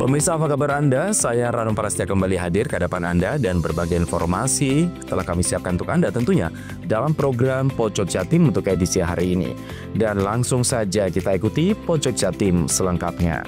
Pemirsa, apa kabar Anda? Saya Rano Prastia kembali hadir ke hadapan Anda dan berbagai informasi telah kami siapkan untuk Anda tentunya dalam program Pojok Jatim untuk edisi hari ini. Dan langsung saja kita ikuti Pojok Jatim selengkapnya.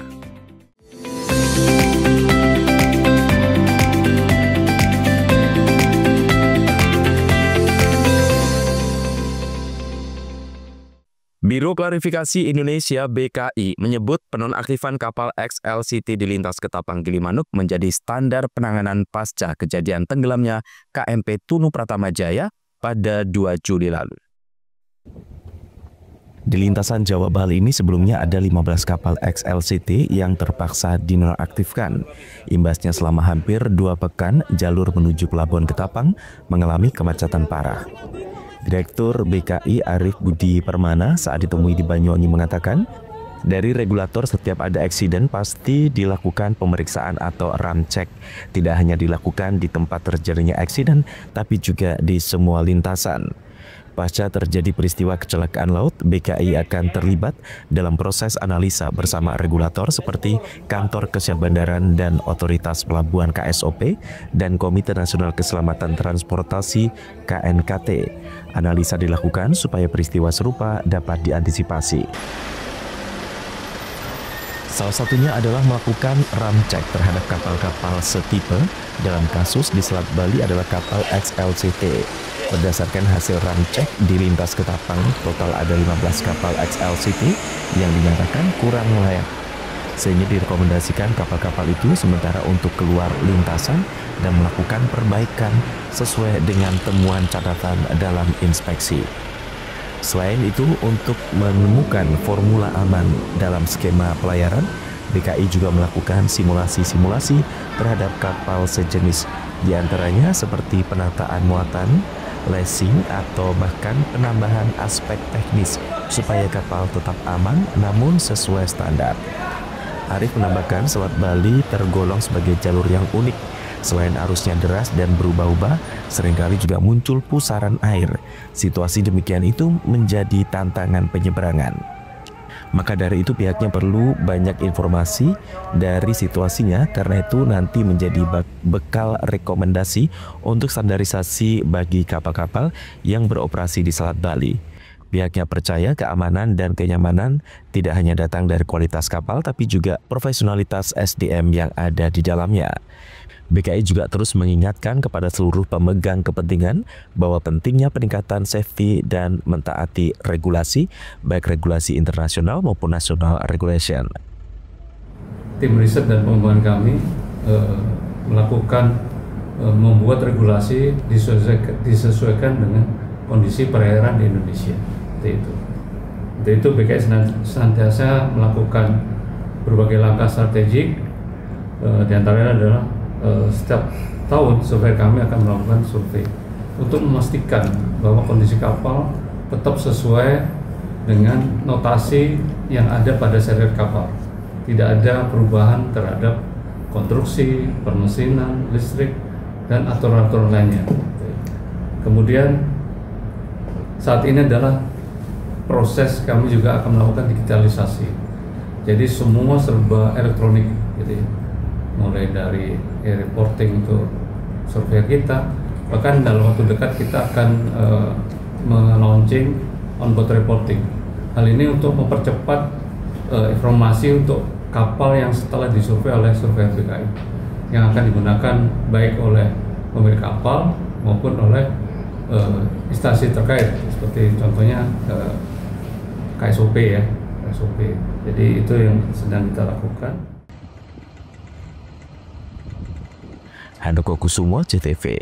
Biro Klarifikasi Indonesia (BKI) menyebut penonaktifan kapal XLCT di lintas Ketapang Gilimanuk menjadi standar penanganan pasca kejadian tenggelamnya KMP Tunu Pratama Jaya pada 2 Juli lalu. Di lintasan Jawa Bali ini sebelumnya ada 15 kapal XLCT yang terpaksa dinonaktifkan. Imbasnya selama hampir 2 pekan, jalur menuju Pelabuhan Ketapang mengalami kemacetan parah. Direktur BKI Arief Budi Permana saat ditemui di Banyuwangi mengatakan, dari regulator setiap ada eksiden pasti dilakukan pemeriksaan atau ramcek. Tidak hanya dilakukan di tempat terjadinya eksiden, tapi juga di semua lintasan. Pasca terjadi peristiwa kecelakaan laut, BKI akan terlibat dalam proses analisa bersama regulator seperti Kantor Kesiapan Bandaran dan Otoritas Pelabuhan KSOP dan Komite Nasional Keselamatan Transportasi KNKT. Analisa dilakukan supaya peristiwa serupa dapat diantisipasi. Salah satunya adalah melakukan ramcek terhadap kapal-kapal setipe. Dalam kasus di Selat Bali adalah kapal XLCT. Berdasarkan hasil ramcek di lintas Ketapang, total ada 15 kapal XLCT yang dinyatakan kurang layak. Sehingga direkomendasikan kapal-kapal itu sementara untuk keluar lintasan dan melakukan perbaikan sesuai dengan temuan catatan dalam inspeksi. Selain itu, untuk menemukan formula aman dalam skema pelayaran, BKI juga melakukan simulasi-simulasi terhadap kapal sejenis, diantaranya seperti penataan muatan, lacing, atau bahkan penambahan aspek teknis supaya kapal tetap aman namun sesuai standar. Arief menambahkan Selat Bali tergolong sebagai jalur yang unik. Selain arusnya deras dan berubah-ubah, seringkali juga muncul pusaran air. Situasi demikian itu menjadi tantangan penyeberangan. Maka dari itu pihaknya perlu banyak informasi dari situasinya, karena itu nanti menjadi bekal rekomendasi untuk standarisasi bagi kapal-kapal yang beroperasi di Selat Bali. Pihaknya percaya keamanan dan kenyamanan tidak hanya datang dari kualitas kapal, tapi juga profesionalitas SDM yang ada di dalamnya. BKI juga terus mengingatkan kepada seluruh pemegang kepentingan bahwa pentingnya peningkatan safety dan mentaati regulasi, baik regulasi internasional maupun national regulation. Tim riset dan pengembangan kami membuat regulasi disesuaikan dengan kondisi perairan di Indonesia. Untuk itu BKI senantiasa melakukan berbagai langkah strategik, diantaranya adalah setiap tahun survei kami akan melakukan survei untuk memastikan bahwa kondisi kapal tetap sesuai dengan notasi yang ada pada serial kapal. Tidak ada perubahan terhadap konstruksi, permesinan, listrik, dan aturan-aturan lainnya. Kemudian saat ini adalah proses kami juga akan melakukan digitalisasi. Jadi semua serba elektronik, jadi mulai dari reporting untuk survei kita, bahkan dalam waktu dekat kita akan melaunching onboard reporting. Hal ini untuk mempercepat informasi untuk kapal yang setelah disurvei oleh survei BKI, yang akan digunakan baik oleh pemilik kapal maupun oleh instansi terkait, seperti contohnya KSOP ya, KSOP. Jadi itu yang sedang kita lakukan. Handoko Kusumo, CTV.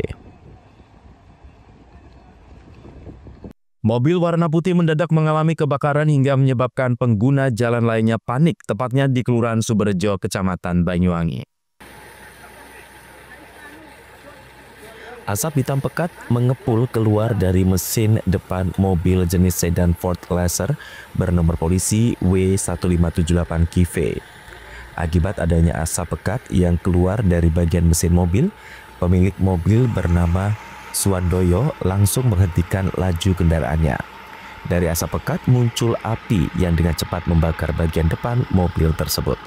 Mobil warna putih mendadak mengalami kebakaran hingga menyebabkan pengguna jalan lainnya panik, tepatnya di Kelurahan Suberjo, Kecamatan Banyuwangi. Asap hitam pekat mengepul keluar dari mesin depan mobil jenis sedan Ford Laser bernomor polisi W1578QV. Akibat adanya asap pekat yang keluar dari bagian mesin mobil, pemilik mobil bernama Suwandoyo langsung menghentikan laju kendaraannya. Dari asap pekat muncul api yang dengan cepat membakar bagian depan mobil tersebut.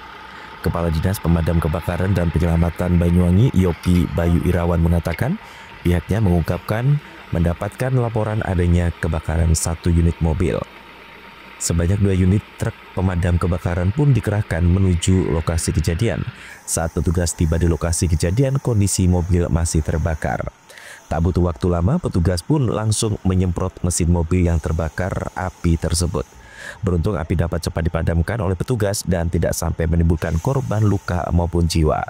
Kepala Dinas Pemadam Kebakaran dan Penyelamatan Banyuwangi, Yopi Bayu Irawan mengatakan, pihaknya mengungkapkan mendapatkan laporan adanya kebakaran 1 unit mobil. Sebanyak 2 unit truk pemadam kebakaran pun dikerahkan menuju lokasi kejadian. Saat petugas tiba di lokasi kejadian, kondisi mobil masih terbakar. Tak butuh waktu lama, petugas pun langsung menyemprot mesin mobil yang terbakar api tersebut. Beruntung api dapat cepat dipadamkan oleh petugas dan tidak sampai menimbulkan korban luka maupun jiwa.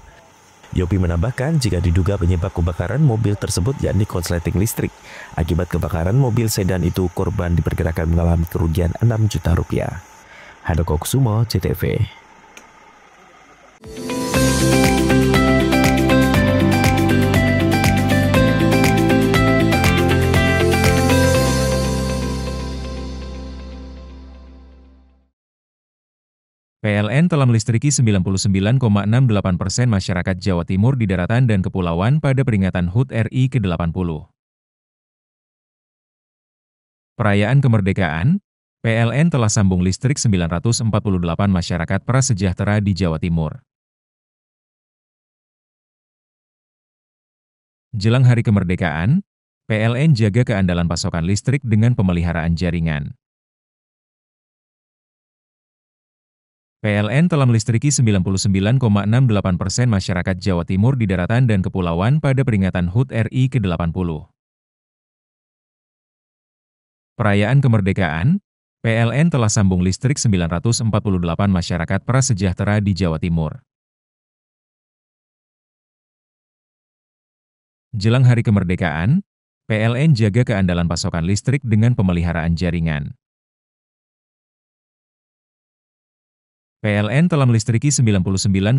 Yopi menambahkan jika diduga penyebab kebakaran mobil tersebut yakni korsleting listrik. Akibat kebakaran mobil sedan itu, korban diperkirakan mengalami kerugian 6 juta rupiah. Handoko Kusumo, CTV. PLN telah melistriki 99,68% masyarakat Jawa Timur di daratan dan kepulauan pada peringatan HUT RI ke-80. Perayaan kemerdekaan, PLN telah sambung listrik 948 masyarakat prasejahtera di Jawa Timur. Jelang hari kemerdekaan, PLN jaga keandalan pasokan listrik dengan pemeliharaan jaringan. PLN telah melistriki 99,68% masyarakat Jawa Timur di daratan dan kepulauan pada peringatan HUT RI ke-80. Perayaan kemerdekaan, PLN telah sambung listrik 948 masyarakat prasejahtera di Jawa Timur. Jelang hari kemerdekaan, PLN jaga keandalan pasokan listrik dengan pemeliharaan jaringan. PLN telah melistriki 99,68%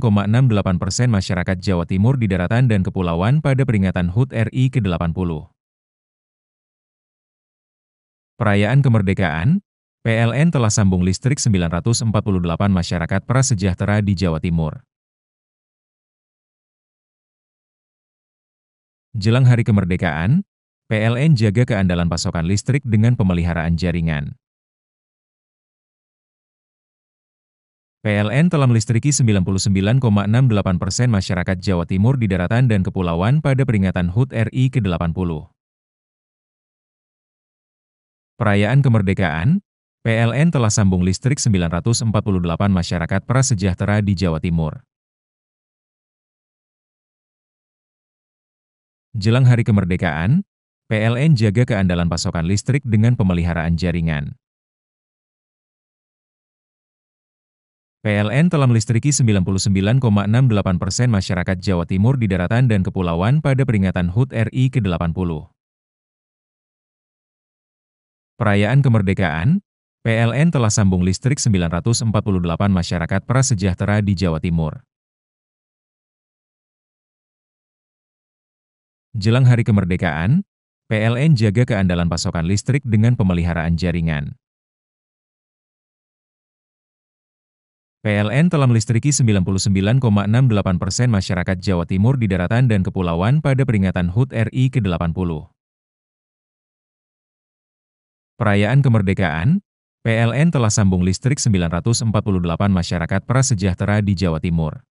masyarakat Jawa Timur di daratan dan kepulauan pada peringatan HUT RI ke-80. Perayaan kemerdekaan, PLN telah sambung listrik 948 masyarakat prasejahtera di Jawa Timur. Jelang hari kemerdekaan, PLN jaga keandalan pasokan listrik dengan pemeliharaan jaringan. PLN telah melistriki 99,68% masyarakat Jawa Timur di daratan dan kepulauan pada peringatan HUT RI ke-80. Perayaan kemerdekaan, PLN telah sambung listrik 948 masyarakat prasejahtera di Jawa Timur. Jelang hari kemerdekaan, PLN jaga keandalan pasokan listrik dengan pemeliharaan jaringan. PLN telah melistriki 99,68% masyarakat Jawa Timur di daratan dan kepulauan pada peringatan HUT RI ke-80. Perayaan kemerdekaan, PLN telah sambung listrik 948 masyarakat prasejahtera di Jawa Timur. Jelang hari kemerdekaan, PLN jaga keandalan pasokan listrik dengan pemeliharaan jaringan. PLN telah melistriki 99,68% masyarakat Jawa Timur di daratan dan kepulauan pada peringatan HUT RI ke-80. Perayaan kemerdekaan, PLN telah sambung listrik 948 masyarakat prasejahtera di Jawa Timur.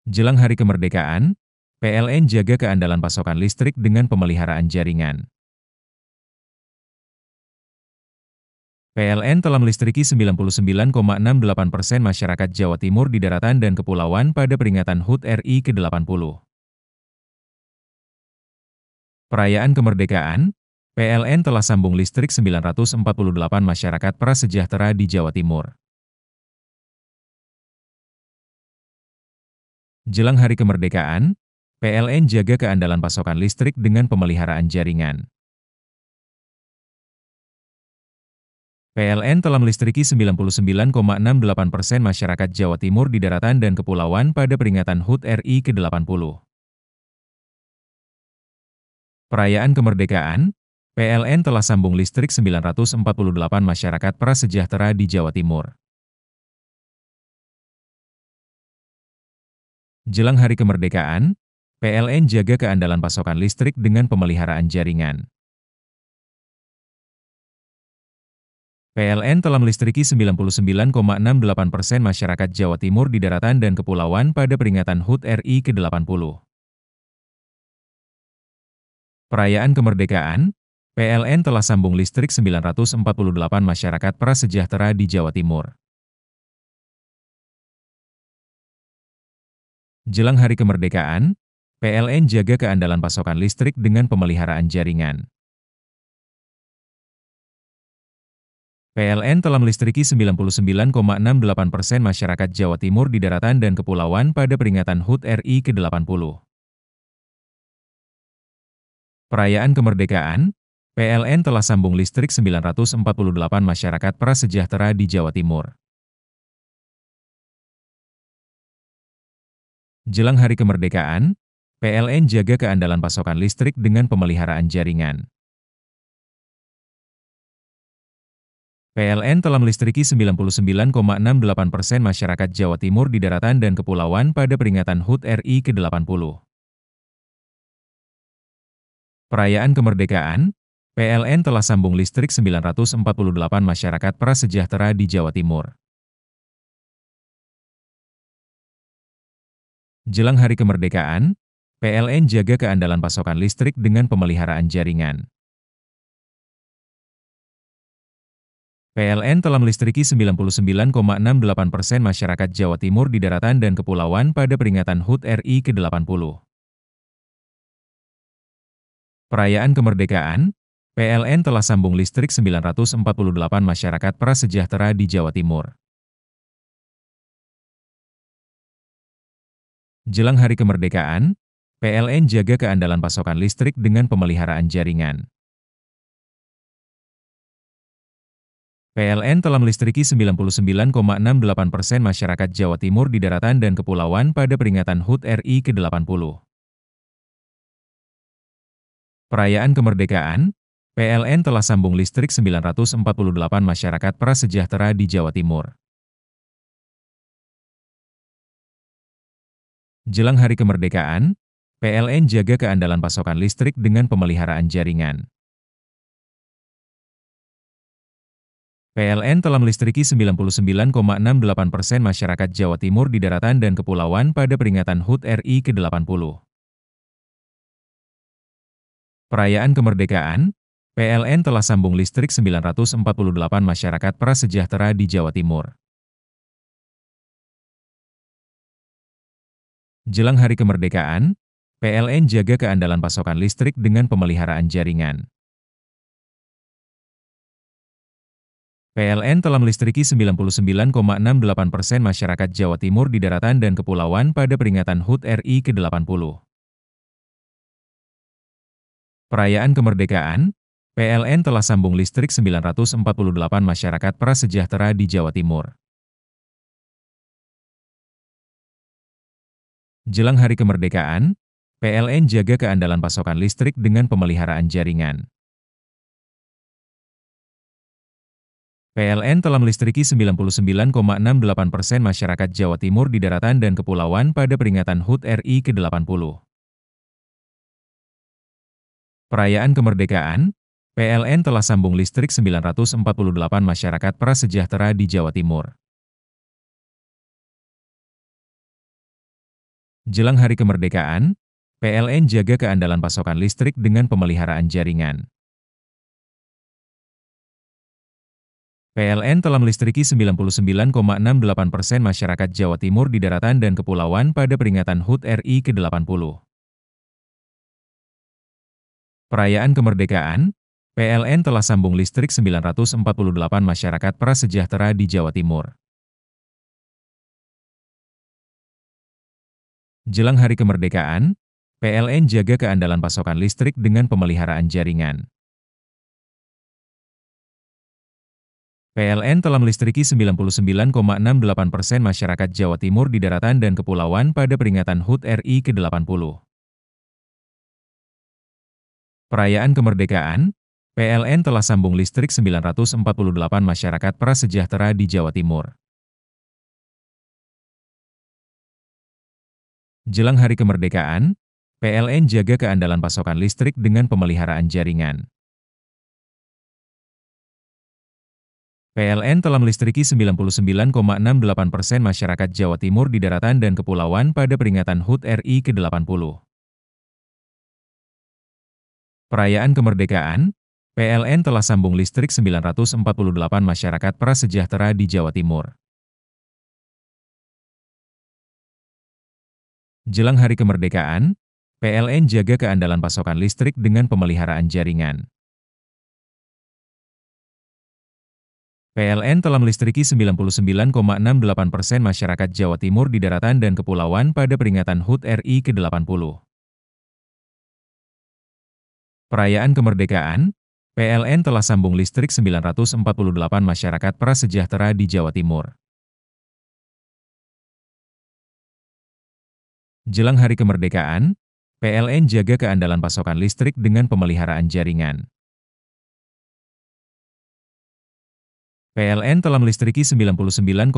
Jelang hari kemerdekaan, PLN jaga keandalan pasokan listrik dengan pemeliharaan jaringan. PLN telah melistriki 99,68% masyarakat Jawa Timur di daratan dan kepulauan pada peringatan HUT RI ke-80. Perayaan kemerdekaan, PLN telah sambung listrik 948 masyarakat prasejahtera di Jawa Timur. Jelang hari kemerdekaan, PLN jaga keandalan pasokan listrik dengan pemeliharaan jaringan. PLN telah melistriki 99,68% masyarakat Jawa Timur di daratan dan kepulauan pada peringatan HUT RI ke-80. Perayaan kemerdekaan, PLN telah sambung listrik 948 masyarakat prasejahtera di Jawa Timur. Jelang hari kemerdekaan, PLN jaga keandalan pasokan listrik dengan pemeliharaan jaringan. PLN telah melistriki 99,68% masyarakat Jawa Timur di daratan dan kepulauan pada peringatan HUT RI ke-80. Perayaan kemerdekaan, PLN telah sambung listrik 948 masyarakat prasejahtera di Jawa Timur. Jelang hari kemerdekaan, PLN jaga keandalan pasokan listrik dengan pemeliharaan jaringan. PLN telah melistriki 99,68% masyarakat Jawa Timur di daratan dan kepulauan pada peringatan HUT RI ke-80. Perayaan kemerdekaan, PLN telah sambung listrik 948 masyarakat prasejahtera di Jawa Timur. Jelang hari kemerdekaan, PLN jaga keandalan pasokan listrik dengan pemeliharaan jaringan. PLN telah melistriki 99,68% masyarakat Jawa Timur di daratan dan kepulauan pada peringatan HUT RI ke-80. Perayaan kemerdekaan, PLN telah sambung listrik 948 masyarakat prasejahtera di Jawa Timur. Jelang hari kemerdekaan, PLN jaga keandalan pasokan listrik dengan pemeliharaan jaringan. PLN telah melistriki 99,68% masyarakat Jawa Timur di daratan dan kepulauan pada peringatan HUT RI ke-80. Perayaan kemerdekaan, PLN telah sambung listrik 948 masyarakat prasejahtera di Jawa Timur. Jelang hari kemerdekaan, PLN jaga keandalan pasokan listrik dengan pemeliharaan jaringan. PLN telah melistriki 99,68% masyarakat Jawa Timur di daratan dan kepulauan pada peringatan HUT RI ke-80. Perayaan kemerdekaan, PLN telah sambung listrik 948 masyarakat prasejahtera di Jawa Timur. Jelang hari kemerdekaan, PLN jaga keandalan pasokan listrik dengan pemeliharaan jaringan. PLN telah melistriki 99,68% masyarakat Jawa Timur di daratan dan kepulauan pada peringatan HUT RI ke-80. Perayaan kemerdekaan, PLN telah sambung listrik 948 masyarakat prasejahtera di Jawa Timur. Jelang hari kemerdekaan, PLN jaga keandalan pasokan listrik dengan pemeliharaan jaringan. PLN telah melistriki 99,68% masyarakat Jawa Timur di daratan dan kepulauan pada peringatan HUT RI ke-80. Perayaan kemerdekaan, PLN telah sambung listrik 948 masyarakat prasejahtera di Jawa Timur. Jelang hari kemerdekaan, PLN jaga keandalan pasokan listrik dengan pemeliharaan jaringan. PLN telah melistriki 99,68% masyarakat Jawa Timur di daratan dan kepulauan pada peringatan HUT RI ke-80. Perayaan kemerdekaan, PLN telah sambung listrik 948 masyarakat prasejahtera di Jawa Timur. Jelang hari kemerdekaan, PLN jaga keandalan pasokan listrik dengan pemeliharaan jaringan. PLN telah melistriki 99,68% masyarakat Jawa Timur di daratan dan kepulauan pada peringatan HUT RI ke-80. Perayaan kemerdekaan, PLN telah sambung listrik 948 masyarakat prasejahtera di Jawa Timur. Jelang hari kemerdekaan, PLN jaga keandalan pasokan listrik dengan pemeliharaan jaringan. PLN telah melistriki 99,68% masyarakat Jawa Timur di daratan dan kepulauan pada peringatan HUT RI ke-80. Perayaan kemerdekaan, PLN telah sambung listrik 948 masyarakat prasejahtera di Jawa Timur. Jelang hari kemerdekaan, PLN jaga keandalan pasokan listrik dengan pemeliharaan jaringan. PLN telah melistriki 99,68% masyarakat Jawa Timur di daratan dan kepulauan pada peringatan HUT RI ke-80. Perayaan kemerdekaan, PLN telah sambung listrik 948 masyarakat prasejahtera di Jawa Timur. Jelang hari kemerdekaan, PLN jaga keandalan pasokan listrik dengan pemeliharaan jaringan. PLN telah melistriki 99,68% masyarakat Jawa Timur di daratan dan kepulauan pada peringatan HUT RI ke-80. Perayaan kemerdekaan, PLN telah sambung listrik 948 masyarakat prasejahtera di Jawa Timur. Jelang hari kemerdekaan, PLN jaga keandalan pasokan listrik dengan pemeliharaan jaringan. PLN telah melistriki 99,68%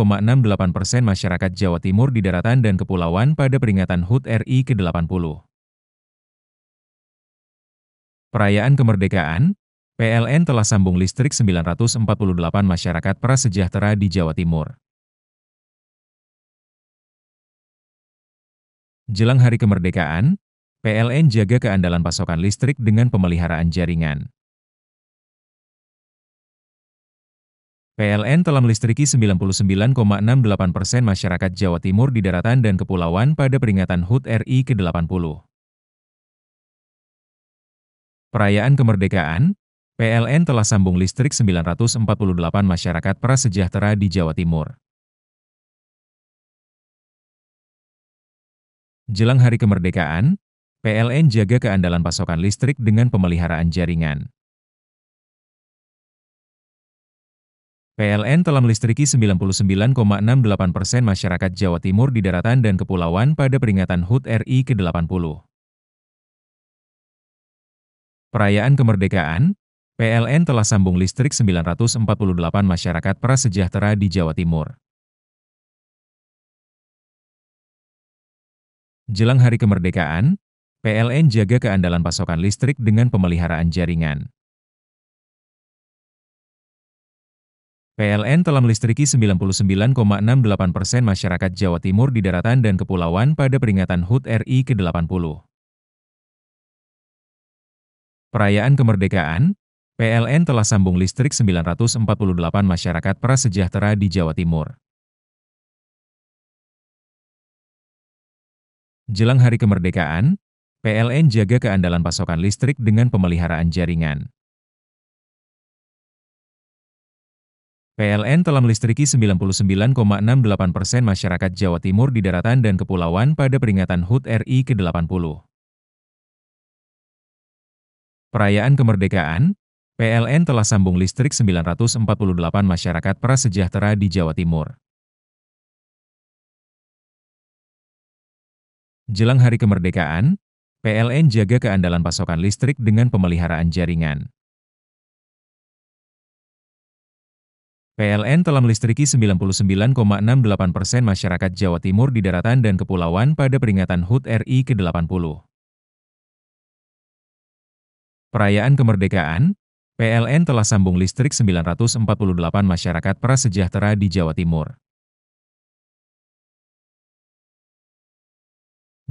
masyarakat Jawa Timur di daratan dan kepulauan pada peringatan HUT RI ke-80. Perayaan kemerdekaan, PLN telah sambung listrik 948 masyarakat prasejahtera di Jawa Timur. Jelang hari kemerdekaan, PLN jaga keandalan pasokan listrik dengan pemeliharaan jaringan. PLN telah melistriki 99,68% masyarakat Jawa Timur di daratan dan kepulauan pada peringatan HUT RI ke-80. Perayaan kemerdekaan, PLN telah sambung listrik 948 masyarakat prasejahtera di Jawa Timur. Jelang hari kemerdekaan, PLN jaga keandalan pasokan listrik dengan pemeliharaan jaringan. PLN telah melistriki 99,68% masyarakat Jawa Timur di daratan dan kepulauan pada peringatan HUT RI ke-80. Perayaan kemerdekaan, PLN telah sambung listrik 948 masyarakat prasejahtera di Jawa Timur. Jelang hari kemerdekaan, PLN jaga keandalan pasokan listrik dengan pemeliharaan jaringan. PLN telah melistriki 99,68% masyarakat Jawa Timur di daratan dan kepulauan pada peringatan HUT RI ke-80. Perayaan kemerdekaan, PLN telah sambung listrik 948 masyarakat prasejahtera di Jawa Timur. Jelang hari kemerdekaan, PLN jaga keandalan pasokan listrik dengan pemeliharaan jaringan. PLN telah melistriki 99,68% masyarakat Jawa Timur di daratan dan kepulauan pada peringatan HUT RI ke-80. Perayaan kemerdekaan, PLN telah sambung listrik 948 masyarakat prasejahtera di Jawa Timur. Jelang hari kemerdekaan, PLN jaga keandalan pasokan listrik dengan pemeliharaan jaringan. PLN telah melistriki 99,68% masyarakat Jawa Timur di daratan dan kepulauan pada peringatan HUT RI ke-80. Perayaan kemerdekaan, PLN telah sambung listrik 948 masyarakat prasejahtera di Jawa Timur.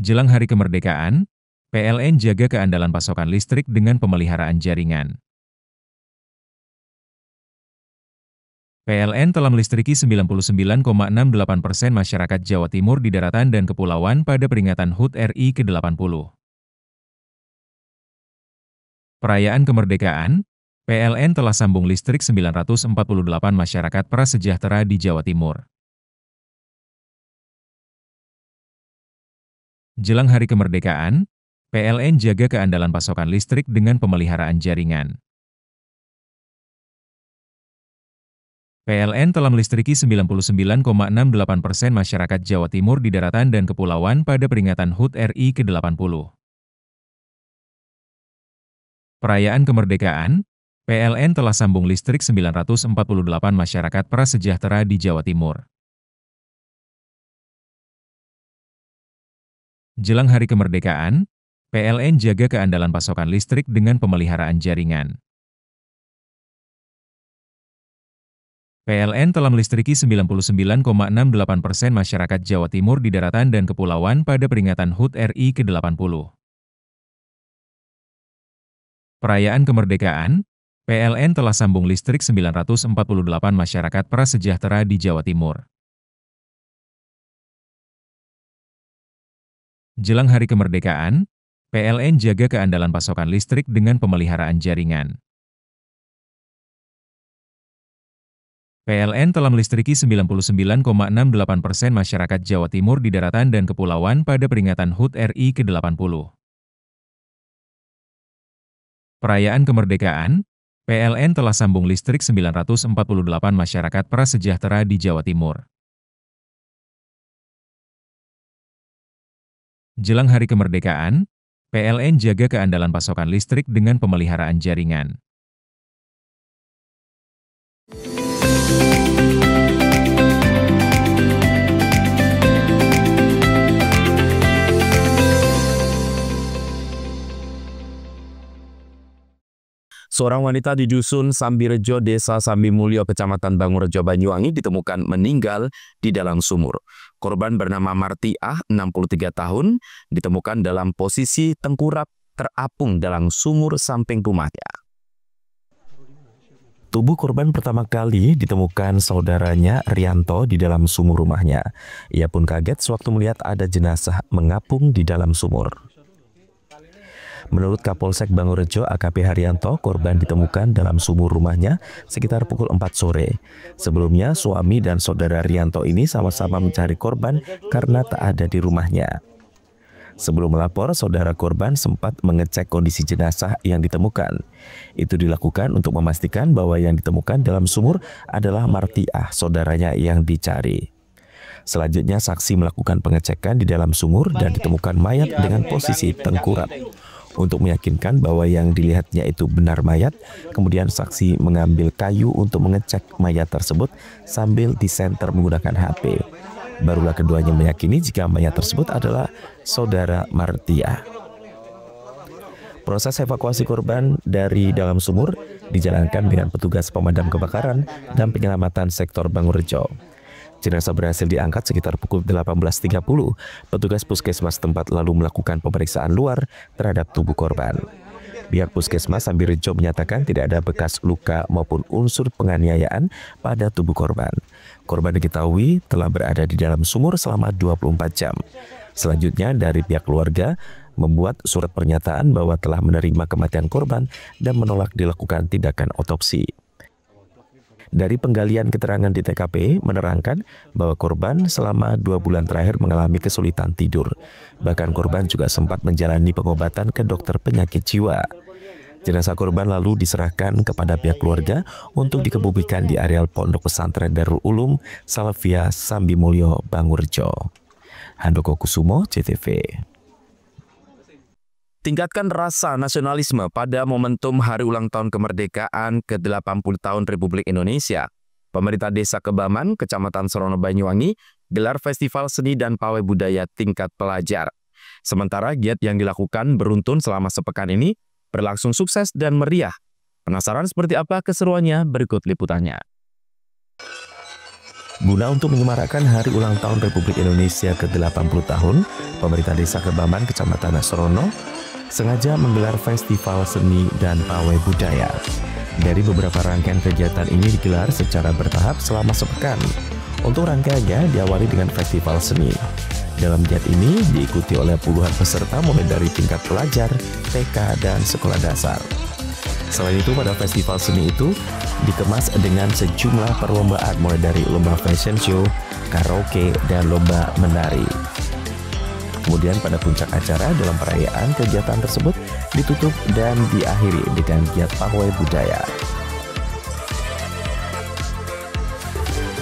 Jelang hari kemerdekaan, PLN jaga keandalan pasokan listrik dengan pemeliharaan jaringan. PLN telah melistriki 99,68% masyarakat Jawa Timur di daratan dan kepulauan pada peringatan HUT RI ke-80. Perayaan kemerdekaan, PLN telah sambung listrik 948 masyarakat prasejahtera di Jawa Timur. Jelang hari kemerdekaan, PLN jaga keandalan pasokan listrik dengan pemeliharaan jaringan. PLN telah melistriki 99,68% masyarakat Jawa Timur di daratan dan kepulauan pada peringatan HUT RI ke-80. Perayaan kemerdekaan, PLN telah sambung listrik 948 masyarakat prasejahtera di Jawa Timur. Jelang hari kemerdekaan, PLN jaga keandalan pasokan listrik dengan pemeliharaan jaringan. PLN telah melistriki 99,68% masyarakat Jawa Timur di daratan dan kepulauan pada peringatan HUT RI ke-80. Perayaan kemerdekaan, PLN telah sambung listrik 948 masyarakat prasejahtera di Jawa Timur. Jelang hari kemerdekaan, PLN jaga keandalan pasokan listrik dengan pemeliharaan jaringan. PLN telah melistriki 99,68% masyarakat Jawa Timur di daratan dan kepulauan pada peringatan HUT RI ke-80. Perayaan kemerdekaan, PLN telah sambung listrik 948 masyarakat prasejahtera di Jawa Timur. Jelang hari kemerdekaan, PLN jaga keandalan pasokan listrik dengan pemeliharaan jaringan. Seorang wanita di Dusun Sambirejo, Desa Sambimulyo, Kecamatan Bangurejo, Banyuwangi ditemukan meninggal di dalam sumur. Korban bernama Martiah, 63 tahun, ditemukan dalam posisi tengkurap terapung dalam sumur samping rumahnya. Tubuh korban pertama kali ditemukan saudaranya Rianto di dalam sumur rumahnya. Ia pun kaget sewaktu melihat ada jenazah mengapung di dalam sumur. Menurut Kapolsek Bangurejo AKP Haryanto, korban ditemukan dalam sumur rumahnya sekitar pukul 4 sore. Sebelumnya, suami dan saudara Rianto ini sama-sama mencari korban karena tak ada di rumahnya. Sebelum melapor, saudara korban sempat mengecek kondisi jenazah yang ditemukan. Itu dilakukan untuk memastikan bahwa yang ditemukan dalam sumur adalah Martiah, saudaranya yang dicari. Selanjutnya, saksi melakukan pengecekan di dalam sumur dan ditemukan mayat dengan posisi tengkurap. Untuk meyakinkan bahwa yang dilihatnya itu benar mayat, kemudian saksi mengambil kayu untuk mengecek mayat tersebut sambil disenter menggunakan HP. Barulah keduanya meyakini jika mayat tersebut adalah saudara Martiah. Proses evakuasi korban dari dalam sumur dijalankan dengan petugas pemadam kebakaran dan penyelamatan sektor Bangurejo. Jenazah berhasil diangkat sekitar pukul 18.30. Petugas puskesmas tempat lalu melakukan pemeriksaan luar terhadap tubuh korban. Pihak puskesmas Sambirejo menyatakan tidak ada bekas luka maupun unsur penganiayaan pada tubuh korban. Korban diketahui telah berada di dalam sumur selama 24 jam. Selanjutnya dari pihak keluarga membuat surat pernyataan bahwa telah menerima kematian korban dan menolak dilakukan tindakan otopsi. Dari penggalian keterangan di TKP menerangkan bahwa korban selama 2 bulan terakhir mengalami kesulitan tidur. Bahkan korban juga sempat menjalani pengobatan ke dokter penyakit jiwa. Jenazah korban lalu diserahkan kepada pihak keluarga untuk dikebumikan di areal Pondok Pesantren Darul Ulum Salafiyah Sambimulyo, Bangurejo. Handoko Kusumo, CTV. Tingkatkan rasa nasionalisme pada momentum Hari Ulang Tahun Kemerdekaan ke-80 tahun Republik Indonesia. Pemerintah Desa Kebaman, Kecamatan Serono, Banyuwangi, gelar Festival Seni dan Pawai Budaya tingkat pelajar. Sementara giat yang dilakukan beruntun selama sepekan ini berlangsung sukses dan meriah. Penasaran seperti apa keseruannya? Berikut liputannya. Guna untuk menyemarakan Hari Ulang Tahun Republik Indonesia ke-80 tahun, pemerintah Desa Kebaman, Kecamatan Serono, sengaja menggelar Festival Seni dan Pawai Budaya. Dari beberapa rangkaian kegiatan ini digelar secara bertahap selama sepekan. Untuk rangkaiannya diawali dengan Festival Seni. Dalam giat ini diikuti oleh puluhan peserta mulai dari tingkat pelajar, TK, dan sekolah dasar. Selain itu, pada Festival Seni itu dikemas dengan sejumlah perlombaan mulai dari lomba fashion show, karaoke, dan lomba menari. Kemudian pada puncak acara dalam perayaan, kegiatan tersebut ditutup dan diakhiri dengan giat pawai budaya.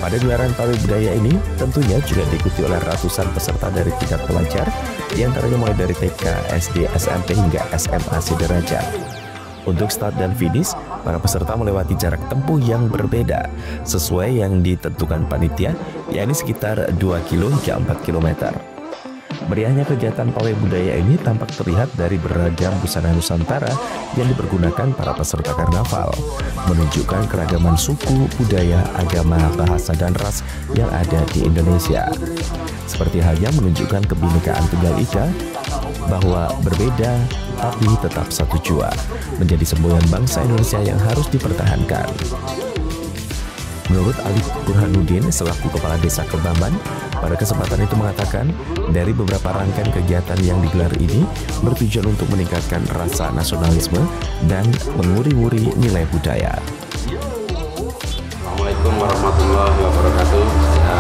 Pada gelaran pawai budaya ini tentunya juga diikuti oleh ratusan peserta dari tingkat pelajar, diantaranya mulai dari TK, SD, SMP hingga SMA sederajat. Untuk start dan finish, para peserta melewati jarak tempuh yang berbeda sesuai yang ditentukan panitia, yakni sekitar 2 km hingga 4 km. Meriahnya kegiatan pawai budaya ini tampak terlihat dari beragam busana Nusantara yang dipergunakan para peserta karnaval, menunjukkan keragaman suku, budaya, agama, bahasa, dan ras yang ada di Indonesia. Seperti halnya menunjukkan kebinekaan Tunggal Ika, bahwa berbeda tapi tetap satu jua, menjadi semboyan bangsa Indonesia yang harus dipertahankan. Menurut Ali Burhanuddin selaku Kepala Desa Kebaman, pada kesempatan itu mengatakan dari beberapa rangkaian kegiatan yang digelar ini bertujuan untuk meningkatkan rasa nasionalisme dan menguri-nguri nilai budaya. Assalamualaikum warahmatullahi wabarakatuh. Saya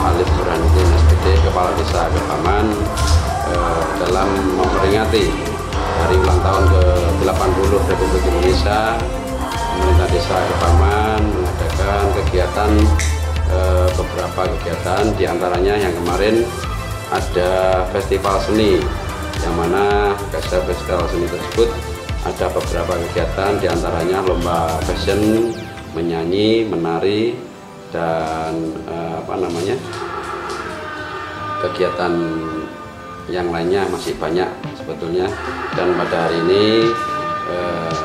Ali Burhanuddin SPD, Kepala Desa Kebaman, dalam memperingati hari ulang tahun ke-80 Republik Indonesia, pemerintah Desa Kebaman mengadakan kegiatan, beberapa kegiatan, diantaranya yang kemarin ada festival seni, yang mana festival seni tersebut ada beberapa kegiatan, diantaranya lomba fashion, menyanyi, menari, dan kegiatan yang lainnya masih banyak sebetulnya. Dan pada hari ini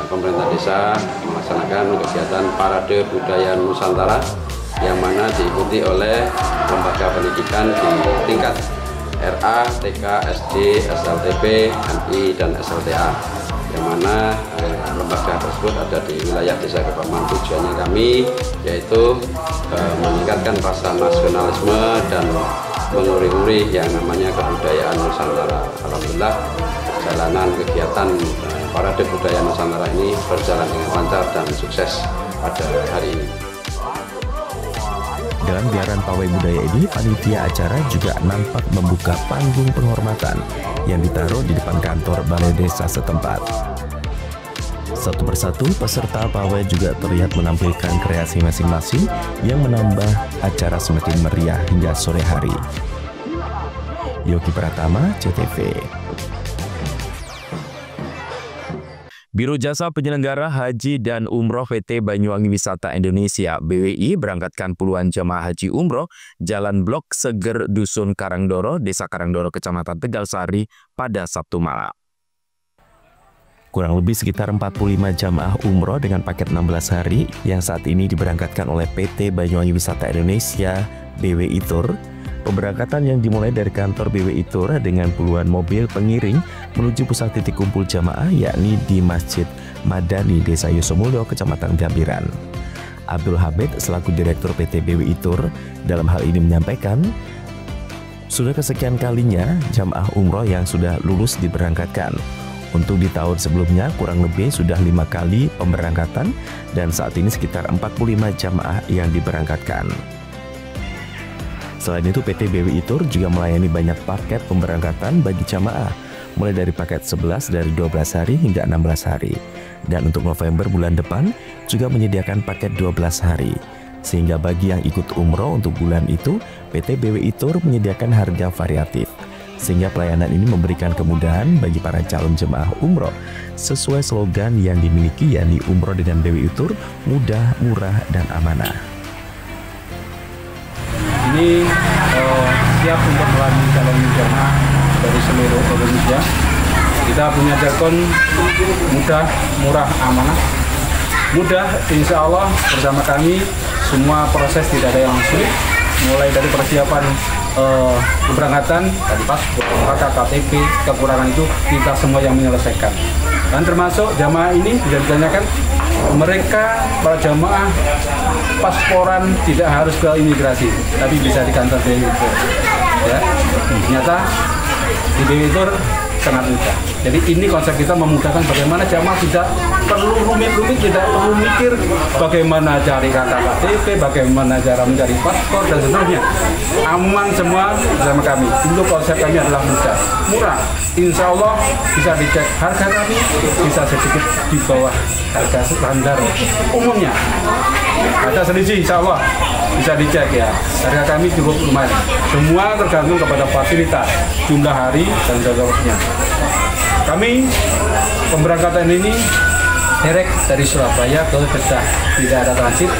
pemerintah desa melaksanakan kegiatan Parade Budaya Nusantara yang mana diikuti oleh lembaga pendidikan di tingkat RA, TK, SD, SLTP, MI, dan SLTA, yang mana lembaga tersebut ada di wilayah Desa Kebaman. Tujuannya kami yaitu meningkatkan rasa nasionalisme dan menguri-nguri yang namanya kebudayaan Nusantara. Alhamdulillah perjalanan kegiatan Parade Budaya Nusantara ini berjalan dengan lancar dan sukses pada hari ini. Dalam gelaran pawai budaya ini, panitia acara juga nampak membuka panggung penghormatan yang ditaruh di depan kantor balai desa setempat. Satu persatu peserta pawai juga terlihat menampilkan kreasi masing-masing yang menambah acara semakin meriah hingga sore hari. Yogi Pratama, CTV. Biro Jasa Penyelenggara Haji dan Umroh PT Banyuwangi Wisata Indonesia (BWI) berangkatkan puluhan jemaah haji umroh Jalan Blok Seger Dusun Karangdoro, Desa Karangdoro, Kecamatan Tegal Sari pada Sabtu malam. Kurang lebih sekitar 45 jamaah umroh dengan paket 16 hari yang saat ini diberangkatkan oleh PT Banyuwangi Wisata Indonesia (BWI) Tour. Pemberangkatan yang dimulai dari kantor BWI Tour dengan puluhan mobil pengiring menuju pusat titik kumpul jamaah, yakni di Masjid Madani, Desa Yusomulyo, Kecamatan Gambiran. Abdul Hamid selaku Direktur PT BWI Tour dalam hal ini menyampaikan, sudah kesekian kalinya jamaah umroh yang sudah lulus diberangkatkan. Untuk di tahun sebelumnya kurang lebih sudah 5 kali pemberangkatan dan saat ini sekitar 45 jamaah yang diberangkatkan. Selain itu, PT BWI Tour juga melayani banyak paket pemberangkatan bagi jamaah, mulai dari paket 11 dari 12 hari hingga 16 hari. Dan untuk November bulan depan juga menyediakan paket 12 hari. Sehingga bagi yang ikut umroh untuk bulan itu, PT BWI Tour menyediakan harga variatif. Sehingga pelayanan ini memberikan kemudahan bagi para calon jemaah umroh sesuai slogan yang dimiliki, yakni umroh dengan BWI Tour, mudah, murah, dan amanah. Ini siap untuk melayani calon jemaah dari seluruh Indonesia. Kita punya jargon mudah, murah, amanah. Mudah, insya Allah bersama kami semua proses tidak ada yang sulit, mulai dari persiapan keberangkatan, tadi paspor, KTP, kekurangan itu kita semua yang menyelesaikan. Dan termasuk jamaah ini bisa ditanyakan, mereka para jamaah pasporan tidak harus ke imigrasi, tapi bisa di kantor BWI Tour. Ya, ternyata di BWI Tour sangat mudah. Jadi ini konsep kita memudahkan bagaimana jamaah tidak perlu rumit-rumit, tidak perlu mikir bagaimana cari KTP, bagaimana cara mencari paspor dan seterusnya. Aman semua bersama kami. Untuk konsep kami adalah mudah, murah. Insya Allah bisa dicek harga kami bisa sedikit di bawah harga standar umumnya. Ada selisih, insya Allah bisa dicek ya. Harga kami cukup lumayan. Semua tergantung kepada fasilitas, jumlah hari dan seterusnya. Kami pemberangkatan ini direct dari Surabaya ke Kedah, tidak ada transit.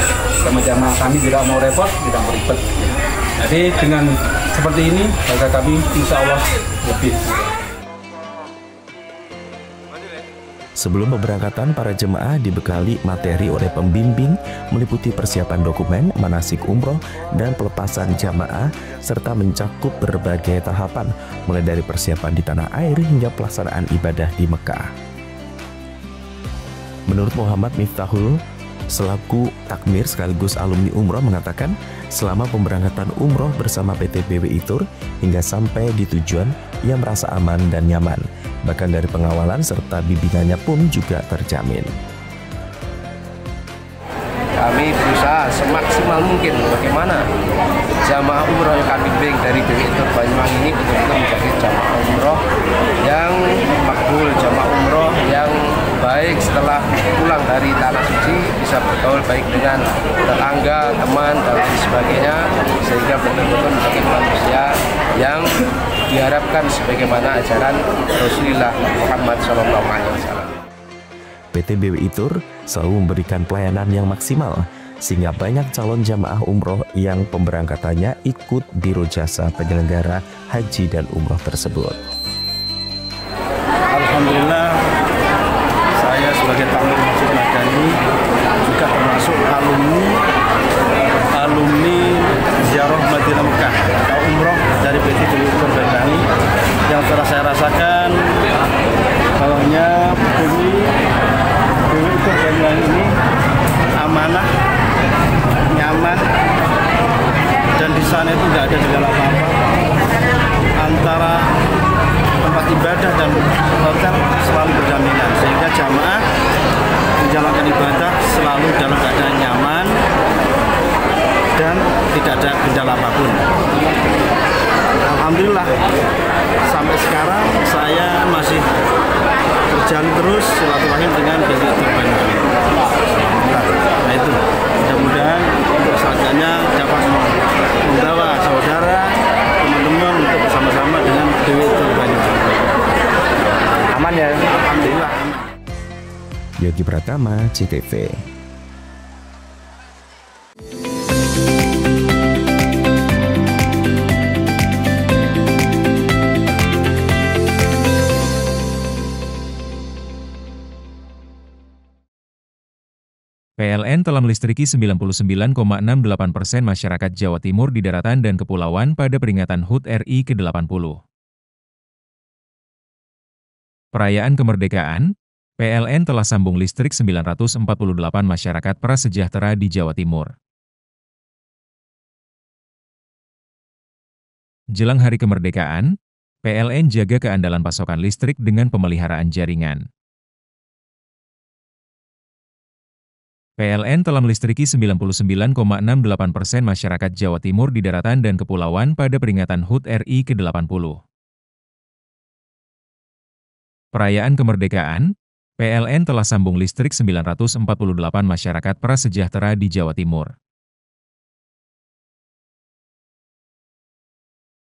Sama jamaah kami tidak mau repot, tidak mau ribet. Jadi dengan seperti ini, maka kami insya Allah lebih. Sebelum pemberangkatan, para jemaah dibekali materi oleh pembimbing meliputi persiapan dokumen, manasik umroh, dan pelepasan jamaah, serta mencakup berbagai tahapan, mulai dari persiapan di tanah air hingga pelaksanaan ibadah di Mekah. Menurut Muhammad Miftahul, selaku takmir sekaligus alumni umroh, mengatakan selama pemberangkatan umroh bersama PT BWI Tour hingga sampai di tujuan, ia merasa aman dan nyaman. Bahkan dari pengawalan serta bimbingannya pun juga terjamin. Kami berusaha semaksimal mungkin bagaimana jamaah umroh yang kami bimbing dari BWI Tour Banyuwangi ini betul-betul menjadi jamaah umroh yang makbul, jamaah umroh yang baik setelah pulang dari tanah suci, bisa bergaul baik dengan tetangga, teman, dan lain sebagainya, sehingga betul-betul menjadi manusia yang diharapkan sebagaimana ajaran Rasulullah Muhammad SAW. PT BWI Tour selalu memberikan pelayanan yang maksimal, sehingga banyak calon jamaah umroh yang pemberangkatannya ikut biro jasa penyelenggara haji dan umroh tersebut. Alhamdulillah, saya sebagai takmir Masjid Madani juga termasuk alumni ziarah Madinah Mekah atau umroh dari PT BWI Tour Banyuwangi, yang telah saya rasakan bahwanya BWI Tour Banyuwangi ini amanah, nyaman, dan di sana itu nggak ada kendala apa-apa. Antara tempat ibadah dan hotel selalu berdampingan, sehingga jamaah menjalankan ibadah selalu dalam keadaan nyaman dan tidak ada kendala apapun. Alhamdulillah, sampai sekarang saya masih berjalan terus silaturahim dengan BWI Tour Banyuwangi. Nah itu, mudah-mudahan untuk selanjutnya dapat membawa saudara, teman-teman untuk bersama-sama dengan BWI Tour Banyuwangi. Aman ya? Alhamdulillah. Yogi Pratama, CTV. PLN telah melistriki 99,68% masyarakat Jawa Timur di daratan dan kepulauan pada peringatan HUT RI ke-80. Perayaan kemerdekaan, PLN telah sambung listrik 948 masyarakat prasejahtera di Jawa Timur. Jelang hari kemerdekaan, PLN jaga keandalan pasokan listrik dengan pemeliharaan jaringan. PLN telah melistriki 99,68% masyarakat Jawa Timur di daratan dan kepulauan pada peringatan HUT RI ke-80. Perayaan kemerdekaan, PLN telah sambung listrik 948 masyarakat prasejahtera di Jawa Timur.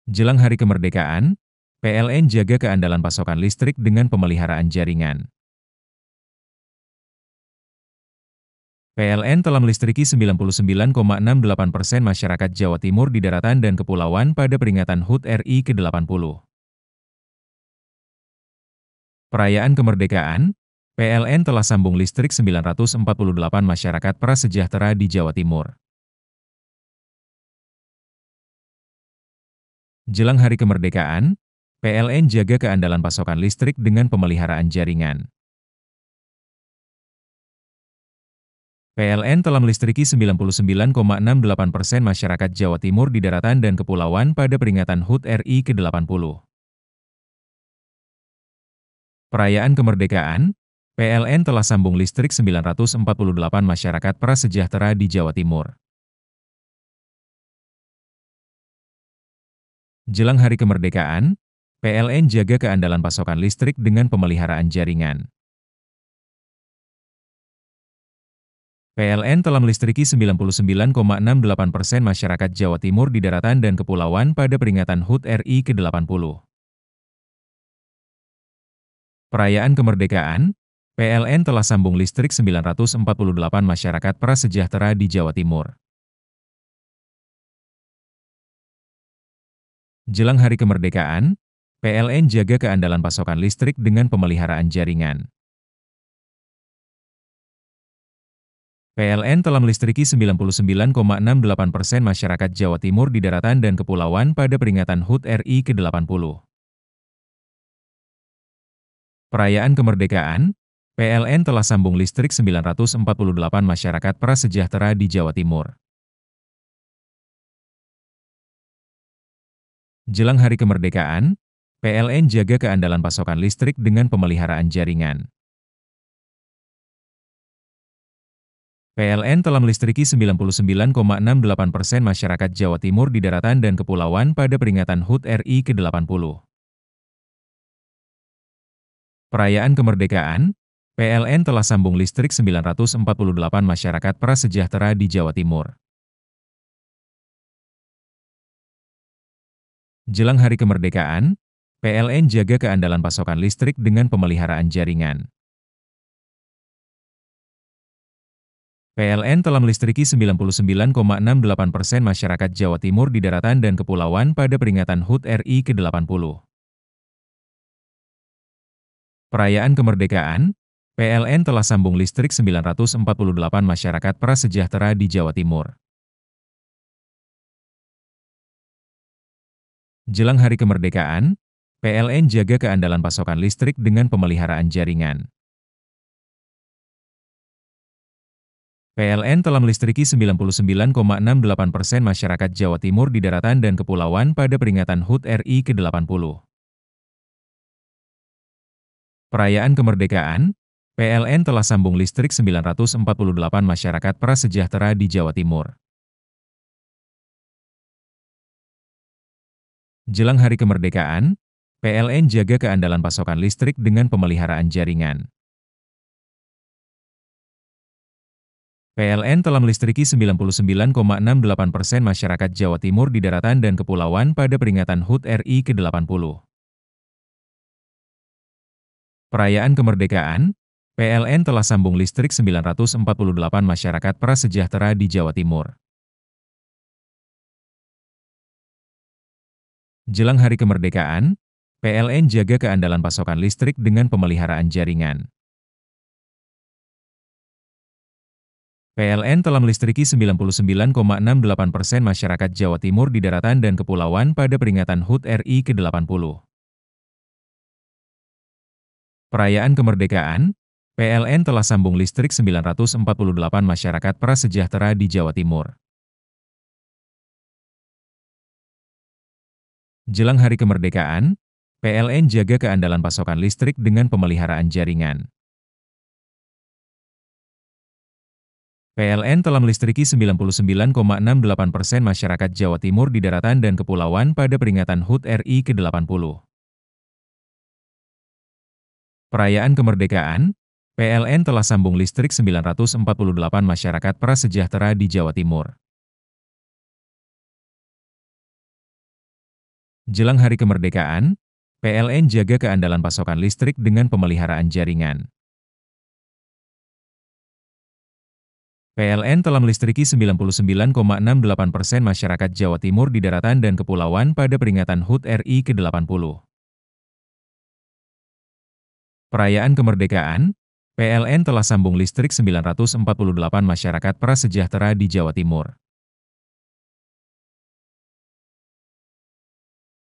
Jelang hari kemerdekaan, PLN jaga keandalan pasokan listrik dengan pemeliharaan jaringan. PLN telah melistriki 99,68% masyarakat Jawa Timur di daratan dan kepulauan pada peringatan HUT RI ke-80. Perayaan kemerdekaan, PLN telah sambung listrik 948 masyarakat prasejahtera di Jawa Timur. Jelang hari kemerdekaan, PLN jaga keandalan pasokan listrik dengan pemeliharaan jaringan. PLN telah melistriki 99,68% masyarakat Jawa Timur di daratan dan kepulauan pada peringatan HUT RI ke-80. Perayaan kemerdekaan, PLN telah sambung listrik 948 masyarakat prasejahtera di Jawa Timur. Jelang hari kemerdekaan, PLN jaga keandalan pasokan listrik dengan pemeliharaan jaringan. PLN telah melistriki 99,68% masyarakat Jawa Timur di daratan dan kepulauan pada peringatan HUT RI ke-80. Perayaan kemerdekaan, PLN telah sambung listrik 948 masyarakat prasejahtera di Jawa Timur. Jelang Hari Kemerdekaan, PLN jaga keandalan pasokan listrik dengan pemeliharaan jaringan. PLN telah melistriki 99,68% masyarakat Jawa Timur di daratan dan kepulauan pada peringatan HUT RI ke-80. Perayaan kemerdekaan, PLN telah sambung listrik 948 masyarakat prasejahtera di Jawa Timur. Jelang Hari Kemerdekaan, PLN jaga keandalan pasokan listrik dengan pemeliharaan jaringan. PLN telah melistriki 99,68% masyarakat Jawa Timur di daratan dan kepulauan pada peringatan HUT RI ke-80. Perayaan kemerdekaan, PLN telah sambung listrik 948 masyarakat prasejahtera di Jawa Timur. Jelang Hari Kemerdekaan, PLN jaga keandalan pasokan listrik dengan pemeliharaan jaringan. PLN telah melistriki 99,68% masyarakat Jawa Timur di daratan dan kepulauan pada peringatan HUT RI ke-80. Perayaan kemerdekaan, PLN telah sambung listrik 948 masyarakat prasejahtera di Jawa Timur. Jelang Hari Kemerdekaan, PLN jaga keandalan pasokan listrik dengan pemeliharaan jaringan. PLN telah melistriki 99,68% masyarakat Jawa Timur di daratan dan kepulauan pada peringatan HUT RI ke-80. Perayaan kemerdekaan, PLN telah sambung listrik 948 masyarakat prasejahtera di Jawa Timur. Jelang Hari Kemerdekaan, PLN jaga keandalan pasokan listrik dengan pemeliharaan jaringan. PLN telah melistriki 99,68% masyarakat Jawa Timur di daratan dan kepulauan pada peringatan HUT RI ke-80. Perayaan kemerdekaan, PLN telah sambung listrik 948 masyarakat prasejahtera di Jawa Timur. Jelang Hari Kemerdekaan, PLN jaga keandalan pasokan listrik dengan pemeliharaan jaringan. PLN telah melistriki 99,68% masyarakat Jawa Timur di daratan dan kepulauan pada peringatan HUT RI ke-80. Perayaan kemerdekaan, PLN telah sambung listrik 948 masyarakat prasejahtera di Jawa Timur. Jelang Hari Kemerdekaan, PLN jaga keandalan pasokan listrik dengan pemeliharaan jaringan. PLN telah melistriki 99,68% masyarakat Jawa Timur di daratan dan kepulauan pada peringatan HUT RI ke-80. Perayaan kemerdekaan, PLN telah sambung listrik 948 masyarakat prasejahtera di Jawa Timur. Jelang Hari Kemerdekaan, PLN jaga keandalan pasokan listrik dengan pemeliharaan jaringan. PLN telah melistriki 99,68% masyarakat Jawa Timur di daratan dan kepulauan pada peringatan HUT RI ke-80. Perayaan kemerdekaan, PLN telah sambung listrik 948 masyarakat prasejahtera di Jawa Timur.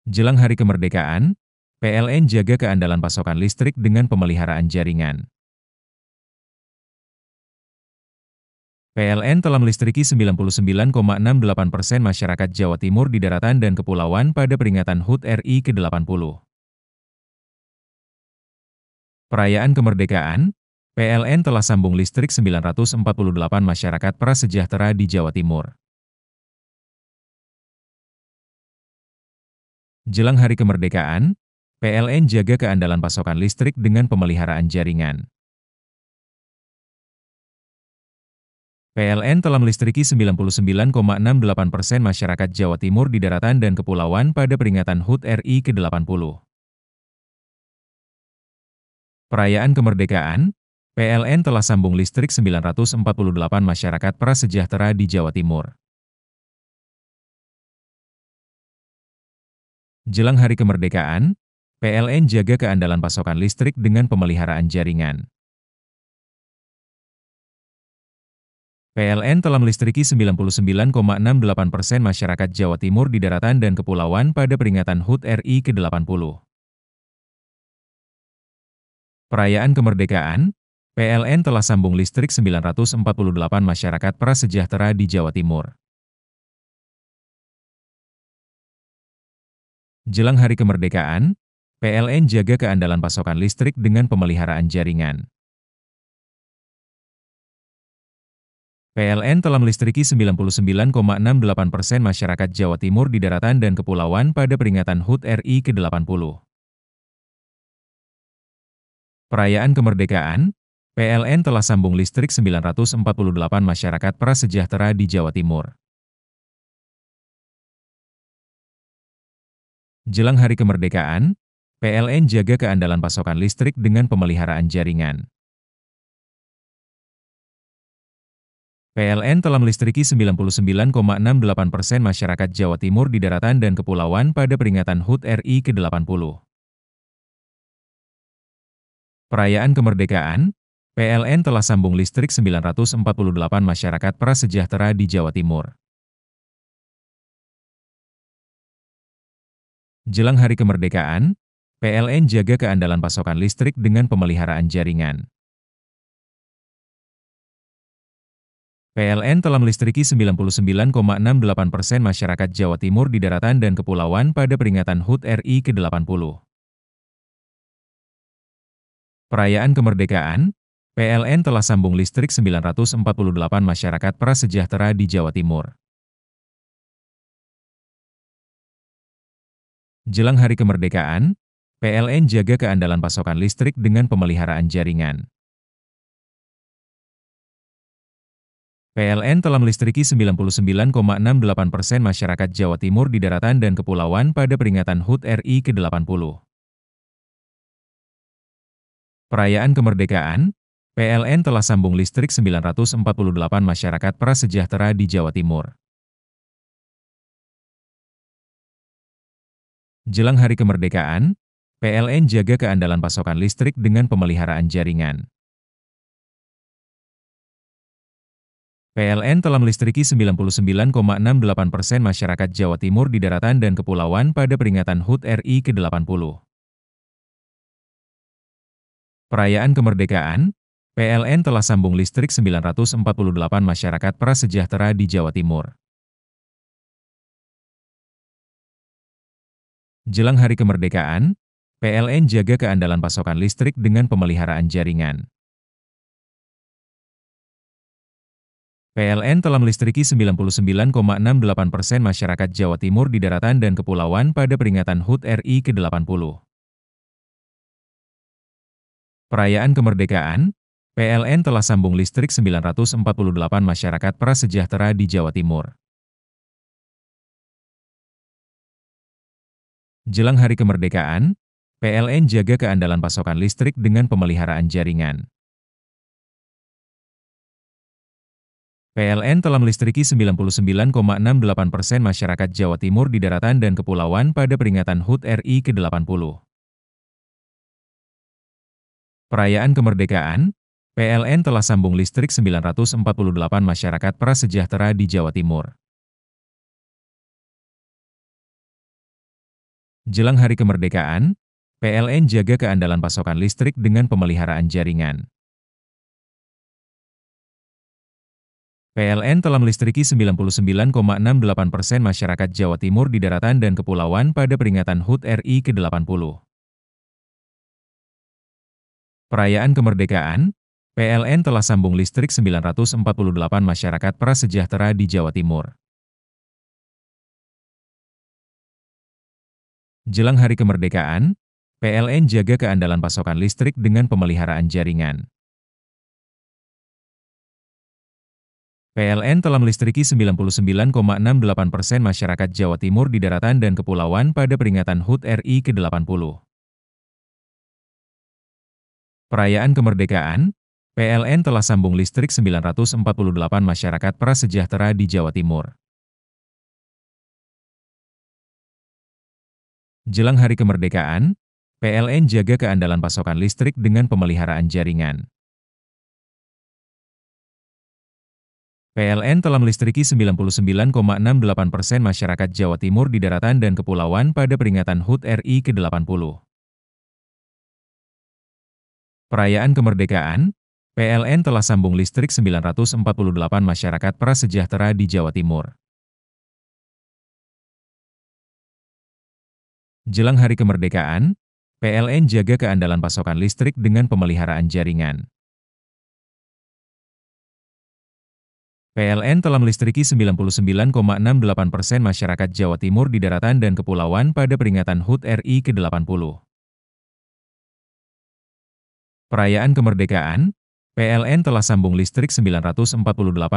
Jelang Hari Kemerdekaan, PLN jaga keandalan pasokan listrik dengan pemeliharaan jaringan. PLN telah melistriki 99,68% masyarakat Jawa Timur di daratan dan kepulauan pada peringatan HUT RI ke-80. Perayaan kemerdekaan, PLN telah sambung listrik 948 masyarakat prasejahtera di Jawa Timur. Jelang Hari Kemerdekaan, PLN jaga keandalan pasokan listrik dengan pemeliharaan jaringan. PLN telah melistriki 99,68% masyarakat Jawa Timur di daratan dan kepulauan pada peringatan HUT RI ke-80. Perayaan kemerdekaan, PLN telah sambung listrik 948 masyarakat prasejahtera di Jawa Timur. Jelang Hari Kemerdekaan, PLN jaga keandalan pasokan listrik dengan pemeliharaan jaringan. PLN telah melistriki 99,68% masyarakat Jawa Timur di daratan dan kepulauan pada peringatan HUT RI ke-80. Perayaan kemerdekaan, PLN telah sambung listrik 948 masyarakat prasejahtera di Jawa Timur. Jelang Hari Kemerdekaan, PLN jaga keandalan pasokan listrik dengan pemeliharaan jaringan. PLN telah melistriki 99,68% masyarakat Jawa Timur di daratan dan kepulauan pada peringatan HUT RI ke-80. Perayaan kemerdekaan, PLN telah sambung listrik 948 masyarakat prasejahtera di Jawa Timur. Jelang Hari Kemerdekaan, PLN jaga keandalan pasokan listrik dengan pemeliharaan jaringan. PLN telah melistriki 99,68% masyarakat Jawa Timur di daratan dan kepulauan pada peringatan HUT RI ke-80. Perayaan kemerdekaan, PLN telah sambung listrik 948 masyarakat prasejahtera di Jawa Timur. Jelang Hari Kemerdekaan, PLN jaga keandalan pasokan listrik dengan pemeliharaan jaringan. PLN telah melistriki 99,68% masyarakat Jawa Timur di daratan dan kepulauan pada peringatan HUT RI ke-80. Perayaan kemerdekaan, PLN telah sambung listrik 948 masyarakat prasejahtera di Jawa Timur. Jelang Hari Kemerdekaan, PLN jaga keandalan pasokan listrik dengan pemeliharaan jaringan. PLN telah melistriki 99,68% masyarakat Jawa Timur di daratan dan kepulauan pada peringatan HUT RI ke-80. Perayaan kemerdekaan, PLN telah sambung listrik 948 masyarakat prasejahtera di Jawa Timur. Jelang Hari Kemerdekaan, PLN jaga keandalan pasokan listrik dengan pemeliharaan jaringan. PLN telah melistriki 99,68% masyarakat Jawa Timur di daratan dan kepulauan pada peringatan HUT RI ke-80. Perayaan kemerdekaan, PLN telah sambung listrik 948 masyarakat prasejahtera di Jawa Timur. Jelang Hari Kemerdekaan, PLN jaga keandalan pasokan listrik dengan pemeliharaan jaringan. PLN telah melistriki 99,68% masyarakat Jawa Timur di daratan dan kepulauan pada peringatan HUT RI ke-80. Perayaan kemerdekaan, PLN telah sambung listrik 948 masyarakat prasejahtera di Jawa Timur. Jelang Hari Kemerdekaan, PLN jaga keandalan pasokan listrik dengan pemeliharaan jaringan. PLN telah melistriki 99,68% masyarakat Jawa Timur di daratan dan kepulauan pada peringatan HUT RI ke-80. Perayaan kemerdekaan, PLN telah sambung listrik 948 masyarakat prasejahtera di Jawa Timur. Jelang Hari Kemerdekaan, PLN jaga keandalan pasokan listrik dengan pemeliharaan jaringan. PLN telah melistriki 99,68% masyarakat Jawa Timur di daratan dan kepulauan pada peringatan HUT RI ke-80. Perayaan kemerdekaan, PLN telah sambung listrik 948 masyarakat prasejahtera di Jawa Timur. Jelang Hari Kemerdekaan, PLN jaga keandalan pasokan listrik dengan pemeliharaan jaringan. PLN telah melistriki 99,68% masyarakat Jawa Timur di daratan dan kepulauan pada peringatan HUT RI ke-80. Perayaan kemerdekaan, PLN telah sambung listrik 948 masyarakat prasejahtera di Jawa Timur. Jelang Hari Kemerdekaan, PLN jaga keandalan pasokan listrik dengan pemeliharaan jaringan. PLN telah melistriki 99,68% masyarakat Jawa Timur di daratan dan kepulauan pada peringatan HUT RI ke-80. Perayaan kemerdekaan, PLN telah sambung listrik 948 masyarakat prasejahtera di Jawa Timur. Jelang Hari Kemerdekaan, PLN jaga keandalan pasokan listrik dengan pemeliharaan jaringan. PLN telah melistriki 99,68% masyarakat Jawa Timur di daratan dan kepulauan pada peringatan HUT RI ke-80. Perayaan kemerdekaan, PLN telah sambung listrik 948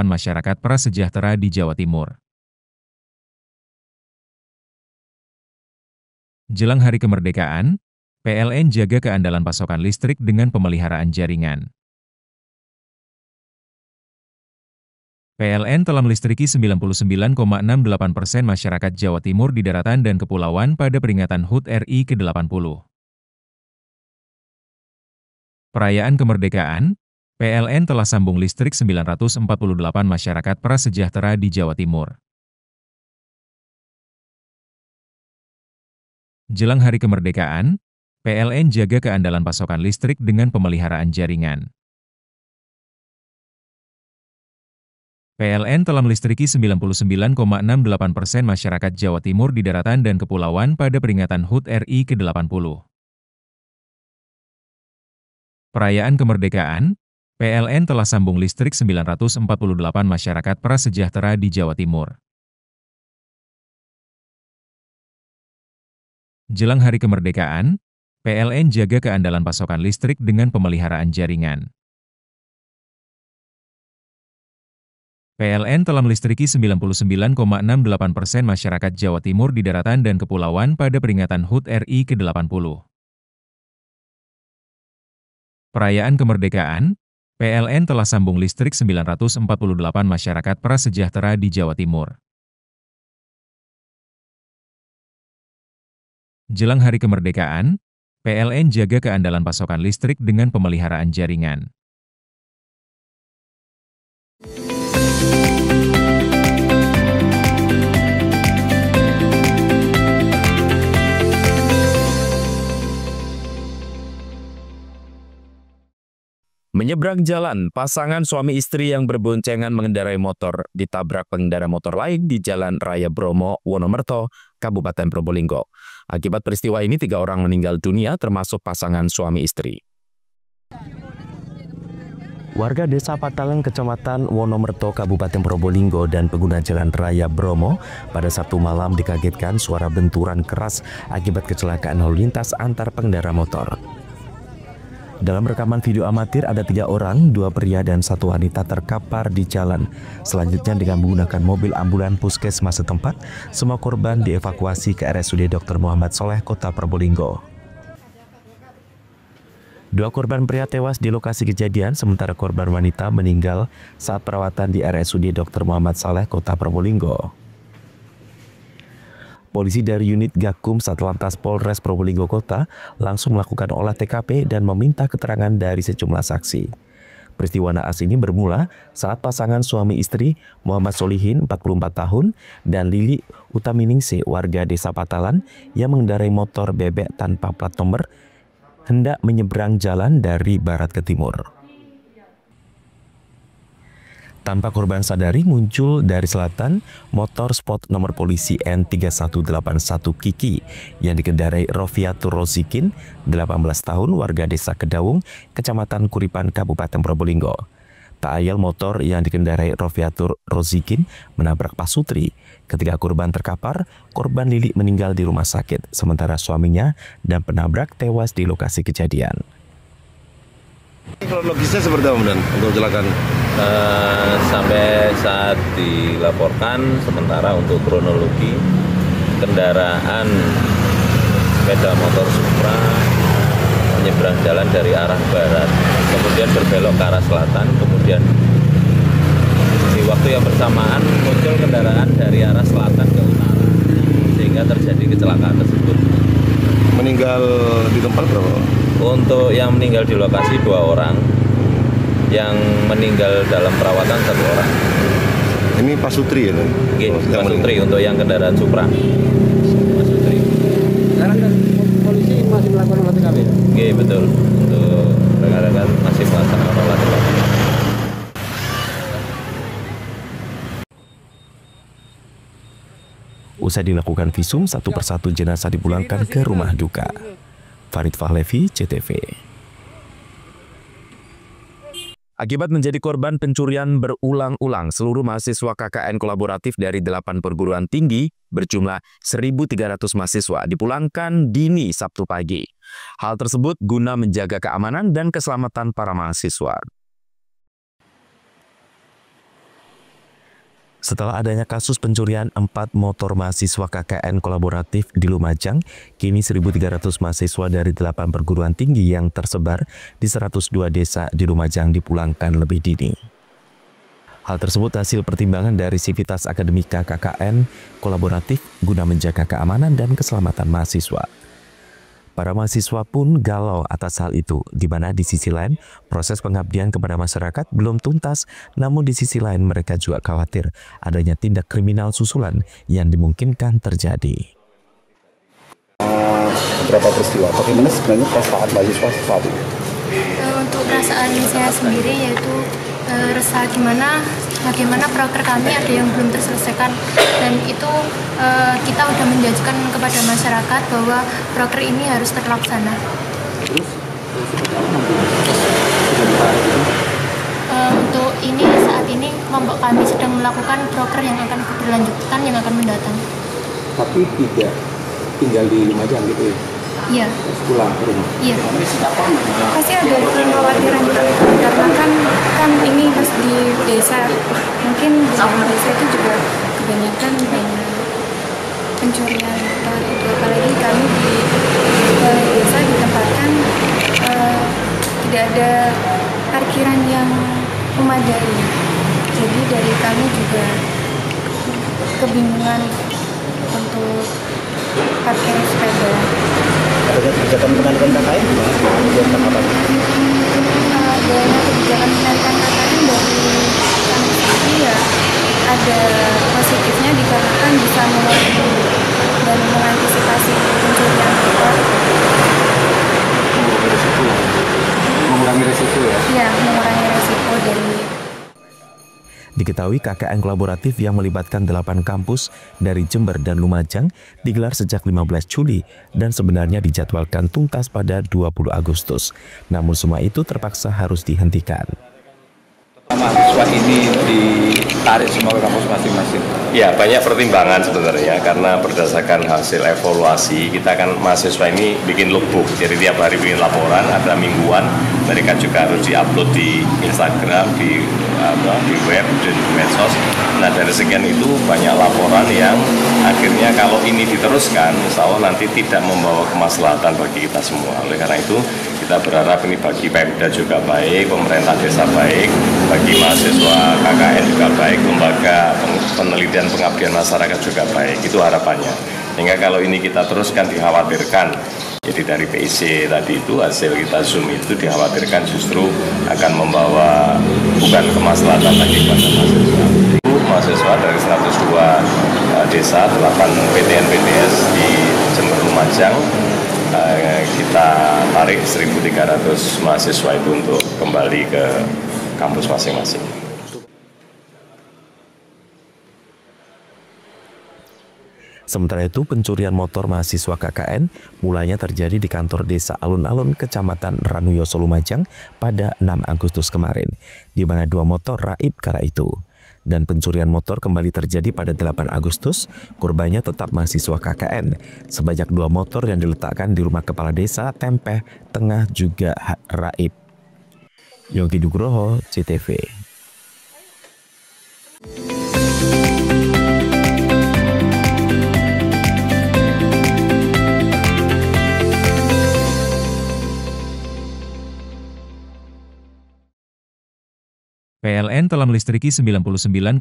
masyarakat prasejahtera di Jawa Timur. Jelang Hari Kemerdekaan, PLN jaga keandalan pasokan listrik dengan pemeliharaan jaringan. PLN telah melistriki 99,68% masyarakat Jawa Timur di daratan dan kepulauan pada peringatan HUT RI ke-80. Perayaan kemerdekaan, PLN telah sambung listrik 948 masyarakat prasejahtera di Jawa Timur. Jelang Hari Kemerdekaan, PLN jaga keandalan pasokan listrik dengan pemeliharaan jaringan. PLN telah melistriki 99,68% masyarakat Jawa Timur di daratan dan kepulauan pada peringatan HUT RI ke-80. Perayaan kemerdekaan, PLN telah sambung listrik 948 masyarakat prasejahtera di Jawa Timur. Jelang Hari Kemerdekaan, PLN jaga keandalan pasokan listrik dengan pemeliharaan jaringan. PLN telah melistriki 99,68% masyarakat Jawa Timur di daratan dan kepulauan pada peringatan HUT RI ke-80. Perayaan kemerdekaan, PLN telah sambung listrik 948 masyarakat prasejahtera di Jawa Timur. Jelang Hari Kemerdekaan, PLN jaga keandalan pasokan listrik dengan pemeliharaan jaringan. Menyeberang jalan, pasangan suami istri yang berboncengan mengendarai motor ditabrak pengendara motor lain di Jalan Raya Bromo, Wonomerto, Kabupaten Probolinggo. Akibat peristiwa ini 3 orang meninggal dunia termasuk pasangan suami istri. Warga Desa Patalan, Kecamatan Wonomerto, Kabupaten Probolinggo dan pengguna Jalan Raya Bromo pada Sabtu malam dikagetkan suara benturan keras akibat kecelakaan lalu lintas antar pengendara motor. Dalam rekaman video amatir ada 3 orang, 2 pria dan 1 wanita terkapar di jalan. Selanjutnya dengan menggunakan mobil ambulan puskesmas setempat, semua korban dievakuasi ke RSUD Dr. Muhammad Saleh, Kota Probolinggo. 2 korban pria tewas di lokasi kejadian, sementara korban wanita meninggal saat perawatan di RSUD Dr. Muhammad Saleh, Kota Probolinggo. Polisi dari unit Gakum Satlantas Polres Probolinggo Kota langsung melakukan olah TKP dan meminta keterangan dari sejumlah saksi. Peristiwa naas ini bermula saat pasangan suami istri Muhammad Solihin 44 tahun dan Lili Utaminingsih warga Desa Patalan yang mengendarai motor bebek tanpa plat nomor hendak menyeberang jalan dari barat ke timur. Tanpa korban sadari muncul dari selatan motor sport nomor polisi N3181 Kiki yang dikendarai Rofiatur Rozikin, 18 tahun warga Desa Kedawung, Kecamatan Kuripan, Kabupaten Probolinggo. Tak ayal motor yang dikendarai Rofiatur Rozikin menabrak Pasutri. Ketika korban terkapar, korban Lili meninggal di rumah sakit, sementara suaminya dan penabrak tewas di lokasi kejadian. Kronologisnya seperti apa dan untuk kecelakaan? Sampai saat dilaporkan sementara untuk kronologi kendaraan sepeda motor Supra menyeberang jalan dari arah barat, kemudian berbelok ke arah selatan, kemudian di waktu yang bersamaan muncul kendaraan dari arah selatan ke utara, sehingga terjadi kecelakaan tersebut. meninggal di tempat berapa? Untuk yang meninggal di lokasi 2 orang, yang meninggal dalam perawatan 1 orang. Ini Pak Sutri ya? Pak Sutri untuk yang kendaraan Supra. Pak Sutri. Sekarang kan polisi masih melakukan olah TKP? Oke, betul. Untuk rekan-rekan masih melaksanakan olah TKP. Usai dilakukan visum, satu persatu jenazah dipulangkan ke rumah duka. Farid Fahlevi, CTV. Akibat menjadi korban pencurian berulang-ulang, seluruh mahasiswa KKN kolaboratif dari 8 perguruan tinggi berjumlah 1.300 mahasiswa dipulangkan dini Sabtu pagi. Hal tersebut guna menjaga keamanan dan keselamatan para mahasiswa. Setelah adanya kasus pencurian 4 motor mahasiswa KKN kolaboratif di Lumajang, kini 1.300 mahasiswa dari 8 perguruan tinggi yang tersebar di 102 desa di Lumajang dipulangkan lebih dini. Hal tersebut hasil pertimbangan dari Sivitas Akademika KKN kolaboratif guna menjaga keamanan dan keselamatan mahasiswa. Para mahasiswa pun galau atas hal itu, di mana di sisi lain proses pengabdian kepada masyarakat belum tuntas, namun di sisi lain mereka juga khawatir adanya tindak kriminal susulan yang dimungkinkan terjadi. Beberapa peristiwa, bagaimana sebenarnya perasaan mahasiswa saat ini? Untuk perasaan saya sendiri yaitu resah bagaimana proker kami ada yang belum terselesaikan, dan itu kita sudah menjanjikan kepada masyarakat bahwa proker ini harus terlaksana. Untuk ini saat ini kelompok kami sedang melakukan proker yang akan berlanjutkan yang akan mendatang. Tapi tidak tinggal di Lumajang gitu ya? Iya. Pulang ke rumah? Iya. Pasti ada kekhawatiran karena kan ini pas di desa, mungkin di desa itu juga kebanyakan banyak pencurian itu, apalagi kami di desa ditempatkan tidak ada parkiran yang memadai, jadi dari kami juga kebingungan untuk parkir sepeda. Ada kebijakan penarikan KKN gimana? Adanya kebijakan penarikan KKN dari kami sendiri ya ada positifnya dikarenakan bisa mengurangi dan mengantisipasi pencurian motor. Mengurangi resiko ya? Iya, mengurangi resiko dari. Diketahui KKN kolaboratif yang melibatkan 8 kampus dari Jember dan Lumajang digelar sejak 15 Juli dan sebenarnya dijadwalkan tuntas pada 20 Agustus. Namun semua itu terpaksa harus dihentikan. Mahasiswa ini ditarik semua ke kampus masing-masing? Ya, banyak pertimbangan sebenarnya, karena berdasarkan hasil evaluasi kita kan mahasiswa ini bikin lookbook, jadi tiap hari bikin laporan, ada mingguan, mereka juga harus diupload di Instagram, di web, di medsos. Nah, dari sekian itu banyak laporan yang akhirnya kalau ini diteruskan, insya Allah nanti tidak membawa kemaslahatan bagi kita semua. Oleh karena itu kita berharap ini bagi Pemda juga baik, pemerintah desa baik, bagi mahasiswa KKN juga baik, lembaga penelitian pengabdian masyarakat juga baik. Itu harapannya. Sehingga kalau ini kita teruskan dikhawatirkan, jadi dari PIC tadi itu hasil kita Zoom itu dikhawatirkan justru akan membawa bukan kemaslahatan lagi pada mahasiswa. Mahasiswa dari 102 desa, 8 PTN-PTS di Jember Lumajang, kita tarik 1.300 mahasiswa itu untuk kembali ke kampus masing-masing. Sementara itu, pencurian motor mahasiswa KKN mulanya terjadi di kantor desa Alun-Alun, Kecamatan Ranuyoso, Lumajang pada 6 Agustus kemarin, di mana 2 motor raib kala itu. Dan pencurian motor kembali terjadi pada 8 Agustus, korbannya tetap mahasiswa KKN. Sebanyak 2 motor yang diletakkan di rumah kepala desa Tempeh Tengah juga raib. Yongki Nugroho, CTV. PLN telah melistriki 99,68%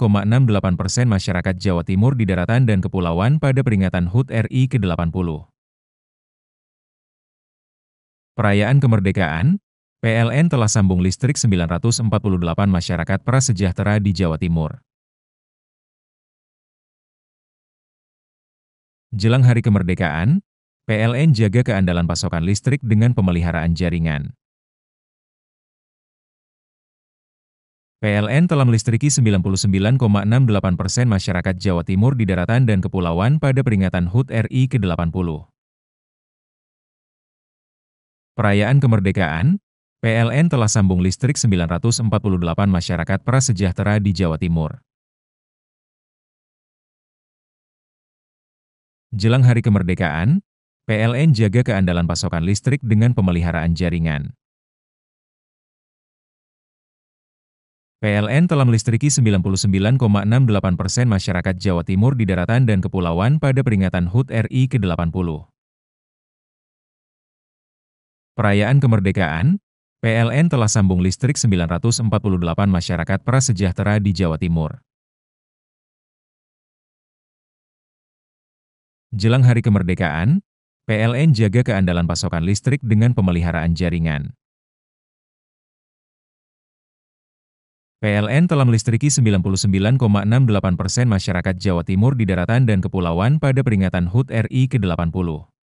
masyarakat Jawa Timur di daratan dan kepulauan pada peringatan HUT RI ke-80. Perayaan kemerdekaan, PLN telah sambung listrik 948 masyarakat prasejahtera di Jawa Timur. Jelang hari kemerdekaan, PLN jaga keandalan pasokan listrik dengan pemeliharaan jaringan. PLN telah melistriki 99,68% masyarakat Jawa Timur di daratan dan kepulauan pada peringatan HUT RI ke-80. Perayaan kemerdekaan, PLN telah sambung listrik 948 masyarakat prasejahtera di Jawa Timur. Jelang hari kemerdekaan, PLN jaga keandalan pasokan listrik dengan pemeliharaan jaringan. PLN telah melistriki 99,68% masyarakat Jawa Timur di daratan dan kepulauan pada peringatan HUT RI ke-80. Perayaan kemerdekaan, PLN telah sambung listrik 948 masyarakat prasejahtera di Jawa Timur. Jelang hari kemerdekaan, PLN jaga keandalan pasokan listrik dengan pemeliharaan jaringan. PLN telah melistriki 99,68% masyarakat Jawa Timur di daratan dan kepulauan pada peringatan HUT RI ke-80.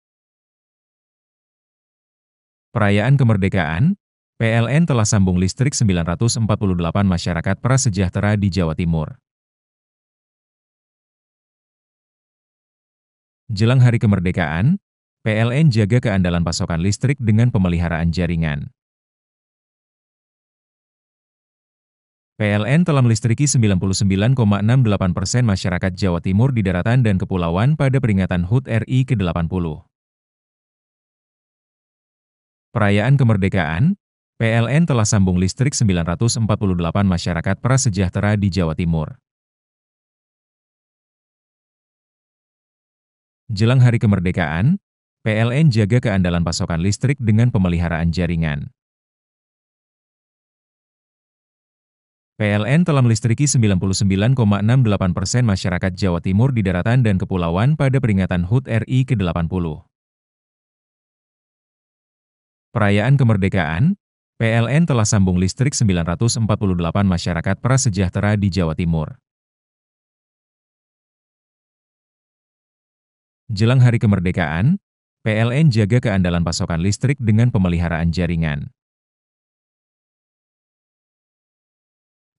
Perayaan kemerdekaan, PLN telah sambung listrik 948 masyarakat prasejahtera di Jawa Timur. Jelang hari kemerdekaan, PLN jaga keandalan pasokan listrik dengan pemeliharaan jaringan. PLN telah melistriki 99,68% masyarakat Jawa Timur di daratan dan kepulauan pada peringatan HUT RI ke-80. Perayaan kemerdekaan, PLN telah sambung listrik 948 masyarakat prasejahtera di Jawa Timur. Jelang hari kemerdekaan, PLN jaga keandalan pasokan listrik dengan pemeliharaan jaringan. PLN telah melistriki 99,68% masyarakat Jawa Timur di daratan dan kepulauan pada peringatan HUT RI ke-80. Perayaan kemerdekaan, PLN telah sambung listrik 948 masyarakat prasejahtera di Jawa Timur. Jelang hari kemerdekaan, PLN jaga keandalan pasokan listrik dengan pemeliharaan jaringan.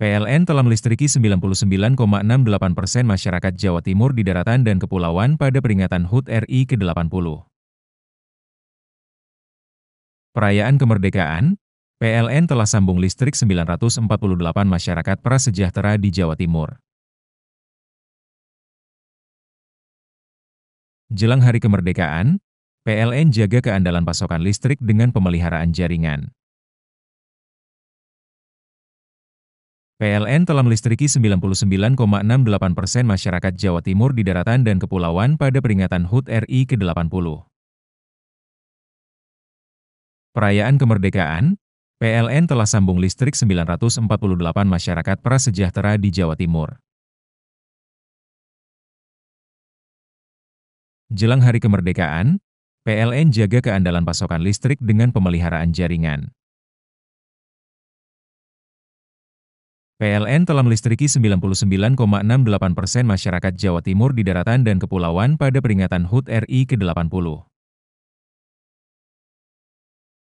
PLN telah melistriki 99,68% masyarakat Jawa Timur di daratan dan kepulauan pada peringatan HUT RI ke-80. Perayaan kemerdekaan, PLN telah sambung listrik 948 masyarakat prasejahtera di Jawa Timur. Jelang hari kemerdekaan, PLN jaga keandalan pasokan listrik dengan pemeliharaan jaringan. PLN telah melistriki 99,68% masyarakat Jawa Timur di daratan dan kepulauan pada peringatan HUT RI ke-80. Perayaan kemerdekaan, PLN telah sambung listrik 948 masyarakat prasejahtera di Jawa Timur. Jelang hari kemerdekaan, PLN jaga keandalan pasokan listrik dengan pemeliharaan jaringan. PLN telah melistriki 99,68% masyarakat Jawa Timur di daratan dan kepulauan pada peringatan HUT RI ke-80.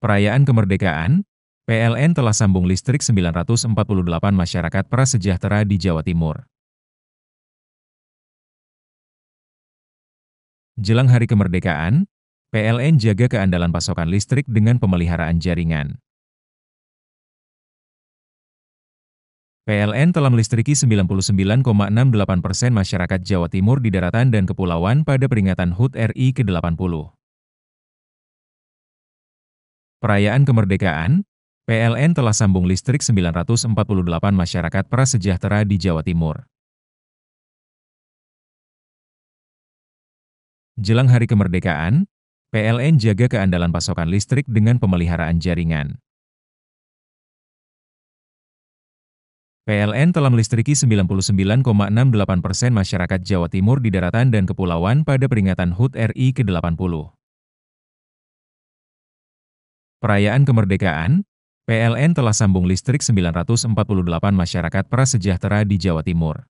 Perayaan kemerdekaan, PLN telah sambung listrik 948 masyarakat prasejahtera di Jawa Timur. Jelang hari kemerdekaan, PLN jaga keandalan pasokan listrik dengan pemeliharaan jaringan. PLN telah melistriki 99,68% masyarakat Jawa Timur di daratan dan kepulauan pada peringatan HUT RI ke-80. Perayaan kemerdekaan, PLN telah sambung listrik 948 masyarakat prasejahtera di Jawa Timur. Jelang hari kemerdekaan, PLN jaga keandalan pasokan listrik dengan pemeliharaan jaringan. PLN telah melistriki 99,68% masyarakat Jawa Timur di daratan dan kepulauan pada peringatan HUT RI ke-80. Perayaan kemerdekaan, PLN telah sambung listrik 948 masyarakat prasejahtera di Jawa Timur.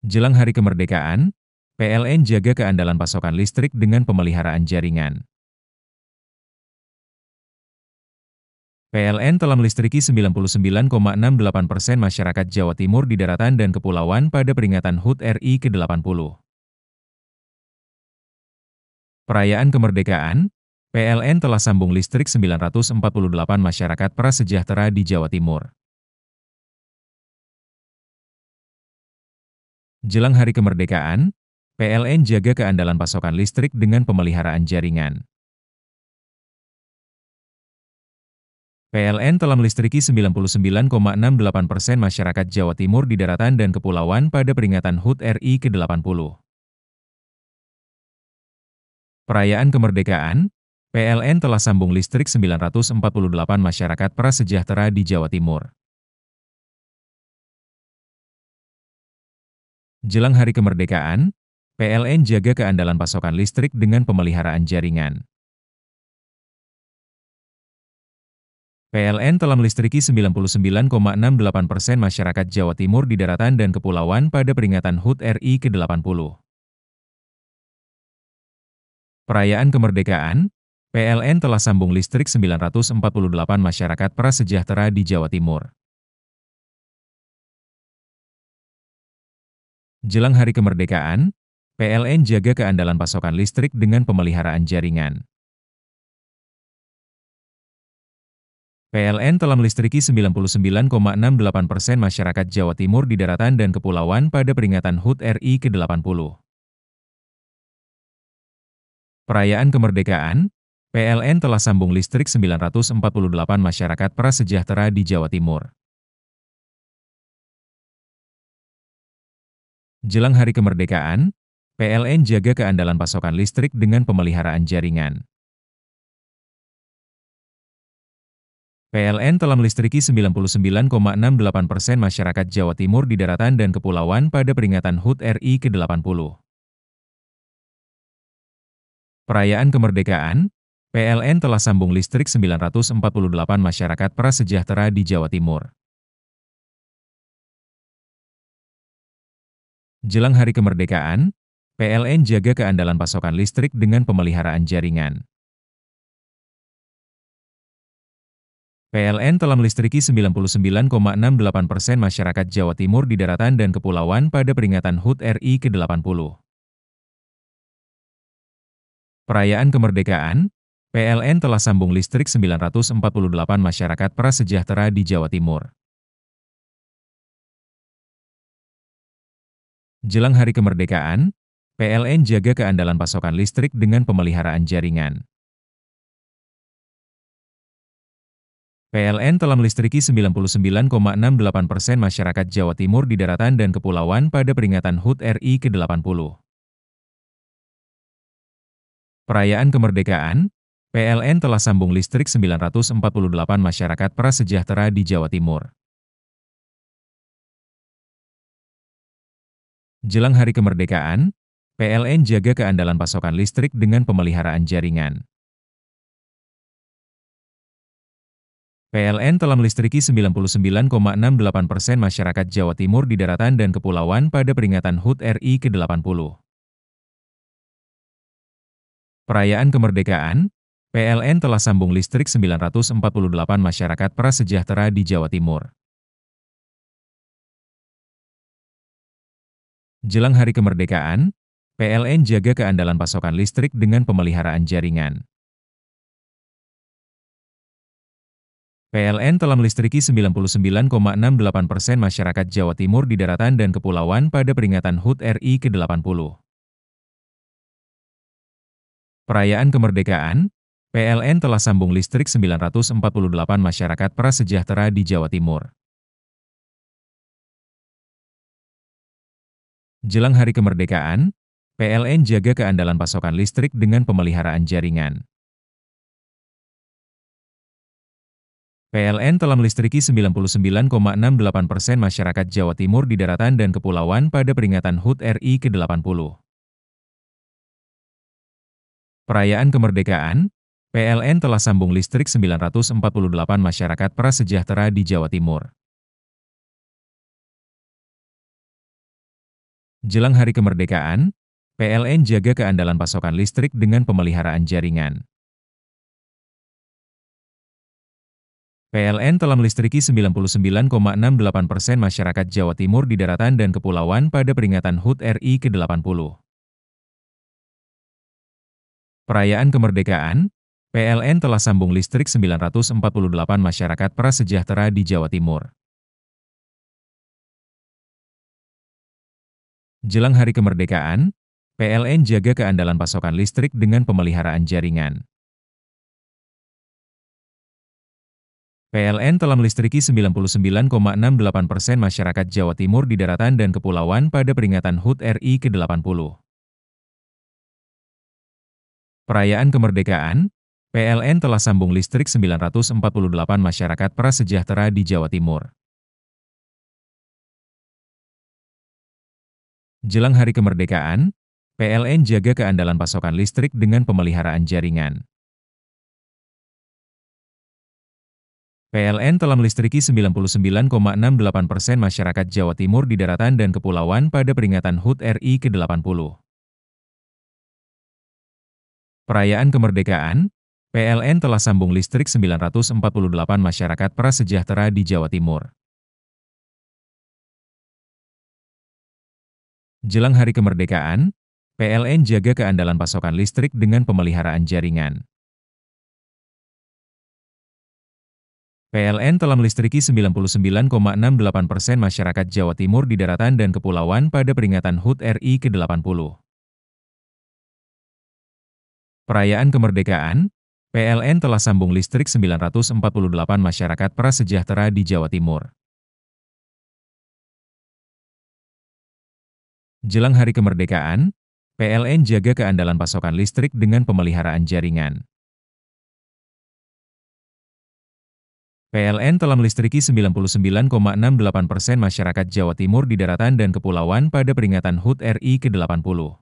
Jelang hari kemerdekaan, PLN jaga keandalan pasokan listrik dengan pemeliharaan jaringan. PLN telah melistriki 99,68% masyarakat Jawa Timur di daratan dan kepulauan pada peringatan HUT RI ke-80. Perayaan kemerdekaan, PLN telah sambung listrik 948 masyarakat prasejahtera di Jawa Timur. Jelang hari kemerdekaan, PLN jaga keandalan pasokan listrik dengan pemeliharaan jaringan. PLN telah melistriki 99,68% masyarakat Jawa Timur di daratan dan kepulauan pada peringatan HUT RI ke-80. Perayaan kemerdekaan, PLN telah sambung listrik 948 masyarakat prasejahtera di Jawa Timur. Jelang hari kemerdekaan, PLN jaga keandalan pasokan listrik dengan pemeliharaan jaringan. PLN telah melistriki 99,68% masyarakat Jawa Timur di daratan dan kepulauan pada peringatan HUT RI ke-80. Perayaan kemerdekaan, PLN telah sambung listrik 948 masyarakat prasejahtera di Jawa Timur. Jelang hari kemerdekaan, PLN jaga keandalan pasokan listrik dengan pemeliharaan jaringan. PLN telah melistriki 99,68% masyarakat Jawa Timur di daratan dan kepulauan pada peringatan HUT RI ke-80. Perayaan kemerdekaan, PLN telah sambung listrik 948 masyarakat prasejahtera di Jawa Timur. Jelang hari kemerdekaan, PLN jaga keandalan pasokan listrik dengan pemeliharaan jaringan. PLN telah melistriki 99,68% masyarakat Jawa Timur di daratan dan kepulauan pada peringatan HUT RI ke-80. Perayaan kemerdekaan, PLN telah sambung listrik 948 masyarakat prasejahtera di Jawa Timur. Jelang hari kemerdekaan, PLN jaga keandalan pasokan listrik dengan pemeliharaan jaringan. PLN telah melistriki 99,68% masyarakat Jawa Timur di daratan dan kepulauan pada peringatan HUT RI ke-80. Perayaan kemerdekaan, PLN telah sambung listrik 948 masyarakat prasejahtera di Jawa Timur. Jelang hari kemerdekaan, PLN jaga keandalan pasokan listrik dengan pemeliharaan jaringan. PLN telah melistriki 99,68% masyarakat Jawa Timur di daratan dan kepulauan pada peringatan HUT RI ke-80. Perayaan kemerdekaan, PLN telah sambung listrik 948 masyarakat prasejahtera di Jawa Timur. Jelang hari kemerdekaan, PLN jaga keandalan pasokan listrik dengan pemeliharaan jaringan. PLN telah melistriki 99,68% masyarakat Jawa Timur di daratan dan kepulauan pada peringatan HUT RI ke-80. Perayaan kemerdekaan, PLN telah sambung listrik 948 masyarakat prasejahtera di Jawa Timur. Jelang hari kemerdekaan, PLN jaga keandalan pasokan listrik dengan pemeliharaan jaringan. PLN telah melistriki 99,68% masyarakat Jawa Timur di daratan dan kepulauan pada peringatan HUT RI ke-80. Perayaan kemerdekaan, PLN telah sambung listrik 948 masyarakat prasejahtera di Jawa Timur. Jelang hari kemerdekaan, PLN jaga keandalan pasokan listrik dengan pemeliharaan jaringan. PLN telah melistriki 99,68% masyarakat Jawa Timur di daratan dan kepulauan pada peringatan HUT RI ke-80. Perayaan kemerdekaan, PLN telah sambung listrik 948 masyarakat prasejahtera di Jawa Timur. Jelang hari kemerdekaan, PLN jaga keandalan pasokan listrik dengan pemeliharaan jaringan. PLN telah melistriki 99,68% masyarakat Jawa Timur di daratan dan kepulauan pada peringatan HUT RI ke-80. Perayaan kemerdekaan, PLN telah sambung listrik 948 masyarakat prasejahtera di Jawa Timur. Jelang hari kemerdekaan, PLN jaga keandalan pasokan listrik dengan pemeliharaan jaringan. PLN telah melistriki 99,68% masyarakat Jawa Timur di daratan dan kepulauan pada peringatan HUT RI ke-80. Perayaan kemerdekaan, PLN telah sambung listrik 948 masyarakat prasejahtera di Jawa Timur. Jelang hari kemerdekaan, PLN jaga keandalan pasokan listrik dengan pemeliharaan jaringan. PLN telah melistriki 99,68% masyarakat Jawa Timur di daratan dan kepulauan pada peringatan HUT RI ke-80. Perayaan kemerdekaan, PLN telah sambung listrik 948 masyarakat prasejahtera di Jawa Timur. Jelang hari kemerdekaan, PLN jaga keandalan pasokan listrik dengan pemeliharaan jaringan. PLN telah melistriki 99,68% masyarakat Jawa Timur di daratan dan kepulauan pada peringatan HUT RI ke-80. Perayaan kemerdekaan, PLN telah sambung listrik 948 masyarakat prasejahtera di Jawa Timur. Jelang hari kemerdekaan, PLN jaga keandalan pasokan listrik dengan pemeliharaan jaringan. PLN telah melistriki 99,68% masyarakat Jawa Timur di daratan dan kepulauan pada peringatan HUT RI ke-80.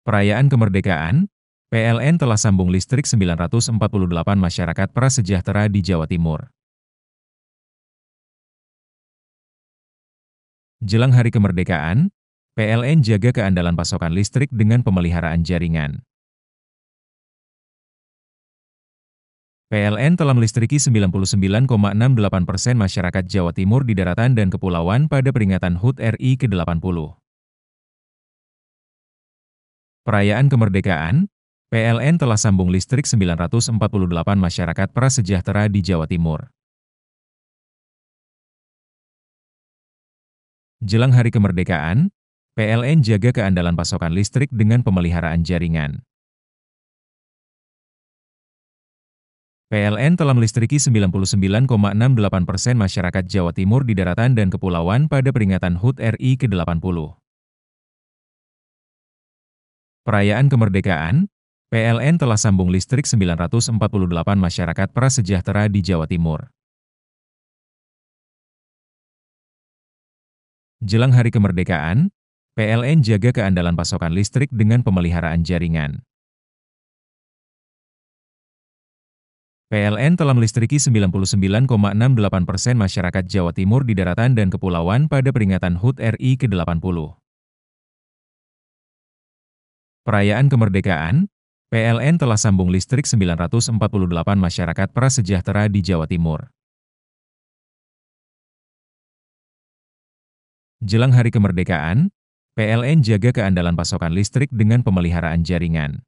Perayaan kemerdekaan, PLN telah sambung listrik 948 masyarakat prasejahtera di Jawa Timur. Jelang hari kemerdekaan, PLN jaga keandalan pasokan listrik dengan pemeliharaan jaringan. PLN telah melistriki 99,68% masyarakat Jawa Timur di daratan dan kepulauan pada peringatan HUT RI ke-80. Perayaan kemerdekaan, PLN telah sambung listrik 948 masyarakat prasejahtera di Jawa Timur. Jelang hari kemerdekaan, PLN jaga keandalan pasokan listrik dengan pemeliharaan jaringan. PLN telah melistriki 99,68% masyarakat Jawa Timur di daratan dan kepulauan pada peringatan HUT RI ke-80. Perayaan kemerdekaan, PLN telah sambung listrik 948 masyarakat prasejahtera di Jawa Timur. Jelang hari kemerdekaan, PLN jaga keandalan pasokan listrik dengan pemeliharaan jaringan. PLN telah melistriki 99,68% masyarakat Jawa Timur di daratan dan kepulauan pada peringatan HUT RI ke-80. Perayaan kemerdekaan, PLN telah sambung listrik 948 masyarakat prasejahtera di Jawa Timur. Jelang hari kemerdekaan, PLN jaga keandalan pasokan listrik dengan pemeliharaan jaringan.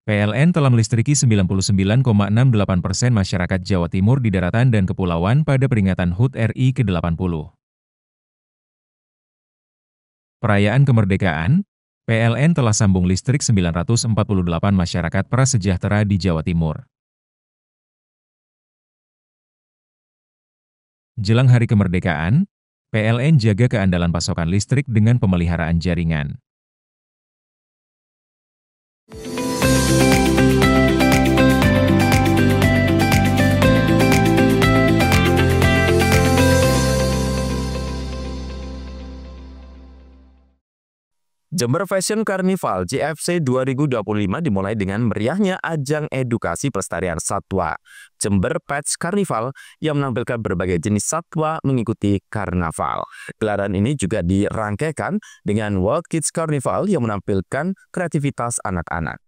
PLN telah melistriki 99,68% masyarakat Jawa Timur di daratan dan kepulauan pada peringatan HUT RI ke-80. Perayaan kemerdekaan, PLN telah sambung listrik 948 masyarakat prasejahtera di Jawa Timur. Jelang hari kemerdekaan, PLN jaga keandalan pasokan listrik dengan pemeliharaan jaringan. Jember Fashion Carnival JFC 2025 dimulai dengan meriahnya ajang edukasi pelestarian satwa Jember Pets Carnival yang menampilkan berbagai jenis satwa mengikuti karnaval. Gelaran ini juga dirangkaikan dengan World Kids Carnival yang menampilkan kreativitas anak-anak.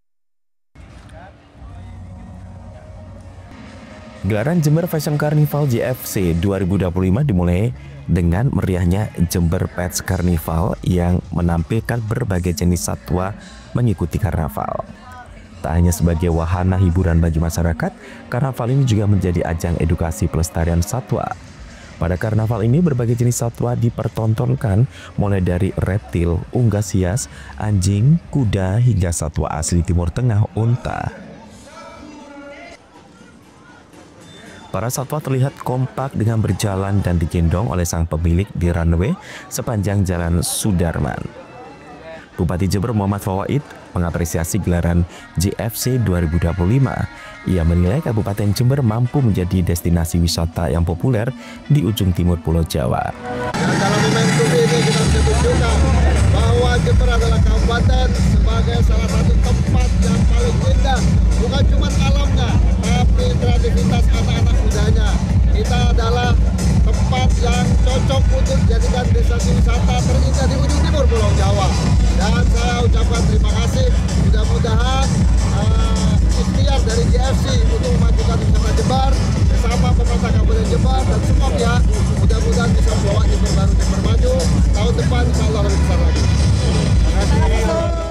Gelaran Jember Fashion Carnival JFC 2025 dimulai dengan meriahnya Jember Pets Carnival yang menampilkan berbagai jenis satwa mengikuti karnaval. Tak hanya sebagai wahana hiburan bagi masyarakat, karnaval ini juga menjadi ajang edukasi pelestarian satwa. Pada karnaval ini berbagai jenis satwa dipertontonkan mulai dari reptil, unggas hias, anjing, kuda hingga satwa asli Timur Tengah, unta. Para satwa terlihat kompak dengan berjalan dan digendong oleh sang pemilik di runway sepanjang Jalan Sudarman. Bupati Jember Muhammad Fawaid mengapresiasi gelaran JFC 2025. Ia menilai Kabupaten Jember mampu menjadi destinasi wisata yang populer di ujung timur Pulau Jawa. Dan dalam momentum ini kita bisa tunjukkan bahwa Jember adalah kabupaten sebagai salah satu tempat yang paling indah, bukan cuma alamnya, tapi kreativitas anak-anak mudanya. Kita adalah tempat yang cocok untuk dijadikan destinasi wisata terindah di ujung timur Pulau Jawa. Dan saya ucapkan terima kasih. Mudah-mudahan ikhtiar dari JFC untuk memajukan wisata Jember bersama pemerintah Kabupaten Jember dan semua pihak mudah-mudahan bisa membawa Jember baru Jember maju. Tahun depan insya Allah lebih besar lagi. Terima kasih.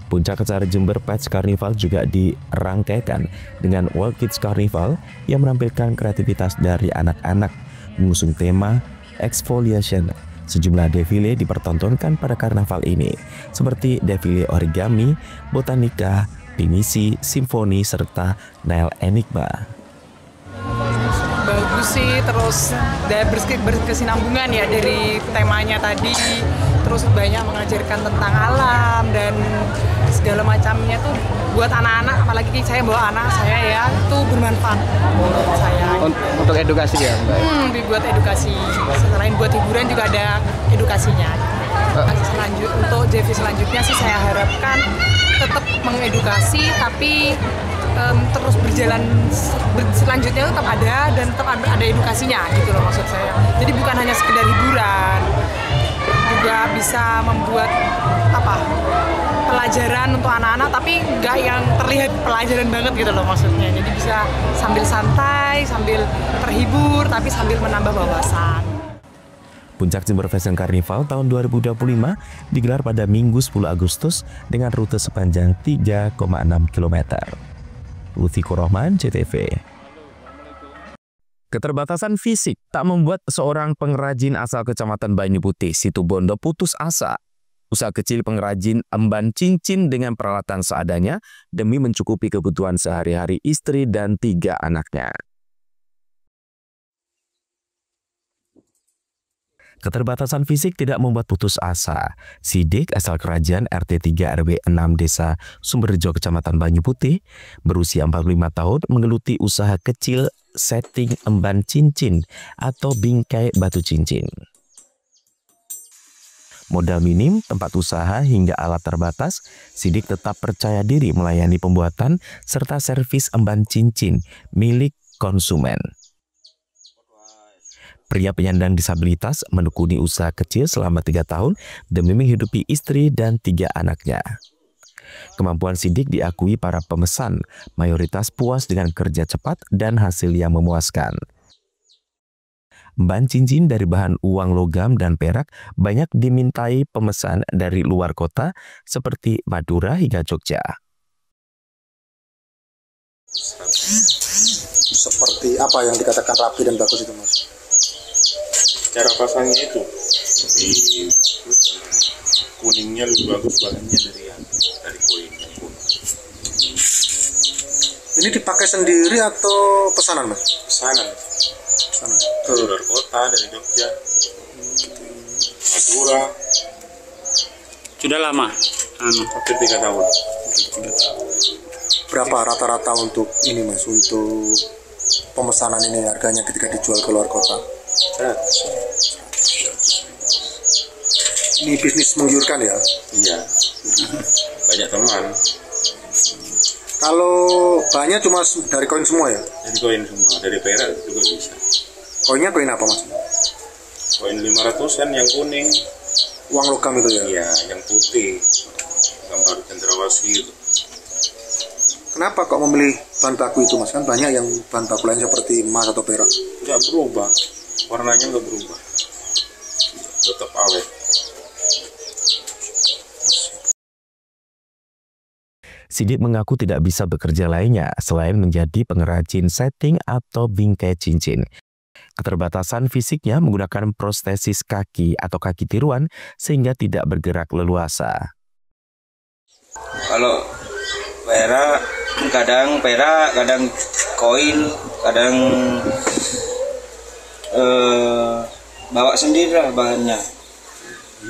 Puncak acara Jember Pets Carnival juga dirangkaikan dengan World Kids Carnival yang menampilkan kreativitas dari anak-anak mengusung tema exfoliation. Sejumlah defile dipertontonkan pada karnaval ini, seperti defile origami, botanika, pinisi, simfoni, serta nail enigma. Bagus sih, terus berkesinambungan ya dari temanya tadi, terus banyak mengajarkan tentang alam dan segala macamnya tuh buat anak-anak, apalagi saya bawa anak saya ya, itu bermanfaat menurut saya. Untuk edukasi ya? Buat edukasi, selain buat hiburan juga ada edukasinya. Untuk JV selanjutnya sih saya harapkan tetap mengedukasi, tapi terus berjalan selanjutnya tetap ada dan tetap ada edukasinya gitu loh maksud saya. Jadi bukan hanya sekedar hiburan, juga bisa membuat pelajaran untuk anak-anak, tapi nggak yang terlihat pelajaran banget gitu loh maksudnya. Jadi bisa sambil santai, sambil terhibur, tapi sambil menambah wawasan. Puncak Jember Fashion Carnival tahun 2025 digelar pada Minggu 10 Agustus dengan rute sepanjang 3,6 km. Lutfi Rohman, CTV. Keterbatasan fisik tak membuat seorang pengrajin asal Kecamatan Banyu Putih, Situbondo putus asa. Usaha kecil pengrajin emban cincin dengan peralatan seadanya demi mencukupi kebutuhan sehari-hari istri dan 3 anaknya. Keterbatasan fisik tidak membuat putus asa. Sidik asal kerajaan RT 3 RW 6 Desa Sumberjo Kecamatan Banyu Putih berusia 45 tahun menggeluti usaha kecil setting emban cincin atau bingkai batu cincin. Modal minim, tempat usaha hingga alat terbatas, Sidik tetap percaya diri melayani pembuatan serta servis emban cincin milik konsumen. Pria penyandang disabilitas menekuni usaha kecil selama 3 tahun demi menghidupi istri dan 3 anaknya. Kemampuan Sidik diakui para pemesan, mayoritas puas dengan kerja cepat dan hasil yang memuaskan. Emban cincin dari bahan uang logam dan perak banyak dimintai pemesan dari luar kota seperti Madura hingga Jogja. Seperti apa yang dikatakan rapi dan bagus itu, Mas? Cara pasangnya itu kuningnya lebih bagus bahannya dari koinnya pun. Ini dipakai sendiri atau pesanan, Mas? Pesanan. Keluar kota dari Jogja, Madura. Sudah lama? Hampir 3 tahun. Berapa rata-rata untuk ini, Mas? Untuk pemesanan ini harganya ketika dijual ke luar kota? Ini bisnis menggiurkan ya? Iya, banyak teman. Kalau bahannya cuma dari koin semua ya? Dari koin semua, dari perak juga bisa. Koinnya koin apa mas? Koin 500-an yang kuning. Uang logam itu ya? Iya, yang putih, gambar cendrawasih itu. Kenapa kok memilih bahan baku itu mas? Kan banyak yang bahan baku lain seperti emas atau perak. Nggak berubah, warnanya nggak berubah, tetap awet. Sidik mengaku tidak bisa bekerja lainnya selain menjadi pengrajin setting atau bingkai cincin. Keterbatasan fisiknya menggunakan prostesis kaki atau kaki tiruan sehingga tidak bergerak leluasa. Kalau perak, kadang koin, kadang bawa sendiri lah bahannya.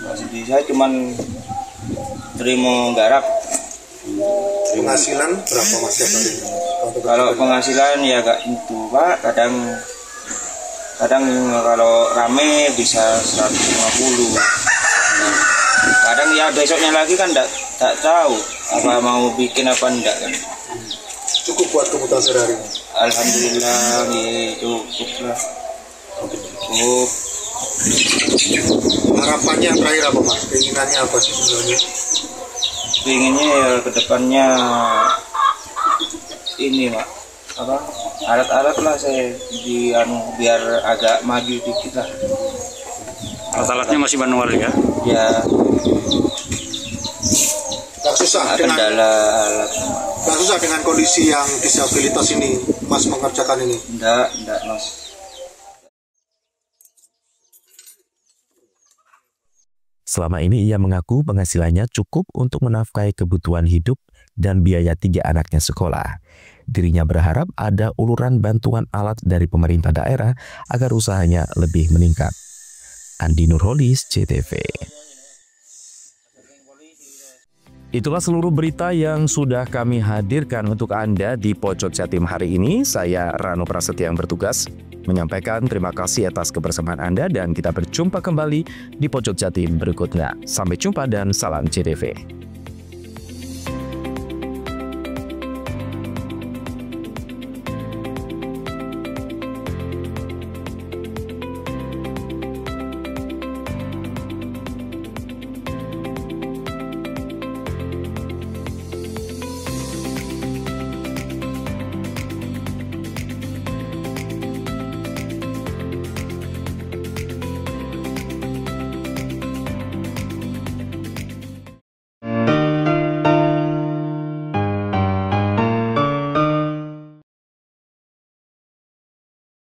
Bawa sendiri, saya cuman terima garap. Penghasilan berapa mas tiap hari? Kalau penghasilan ya gak itu pak, kadang kalau rame bisa 150. Kadang ya besoknya lagi kan tak tahu apa mau bikin apa enggak kan. Cukup buat kebutuhan sehari-hari? Alhamdulillah ya, cukup lah. Cukup. Harapannya terakhir apa mas? Keinginannya apa sih sebenarnya? Pengennya ya kedepannya ini pak, apa alat-alat lah saya biar agak maju dikit lah. Alat-alatnya masih manual ya? Ya. Gak susah dengan alat. Gak susah dengan kondisi yang disabilitas ini mas mengerjakan ini? Enggak mas. Selama ini ia mengaku penghasilannya cukup untuk menafkahi kebutuhan hidup dan biaya 3 anaknya sekolah. Dirinya berharap ada uluran bantuan alat dari pemerintah daerah agar usahanya lebih meningkat. Andi Nurholis, CTV. Itulah seluruh berita yang sudah kami hadirkan untuk Anda di Pojok Jatim hari ini. Saya Rano Prasetya yang bertugas menyampaikan terima kasih atas kebersamaan Anda dan kita berjumpa kembali di Pojok Jatim berikutnya. Sampai jumpa dan salam CTV.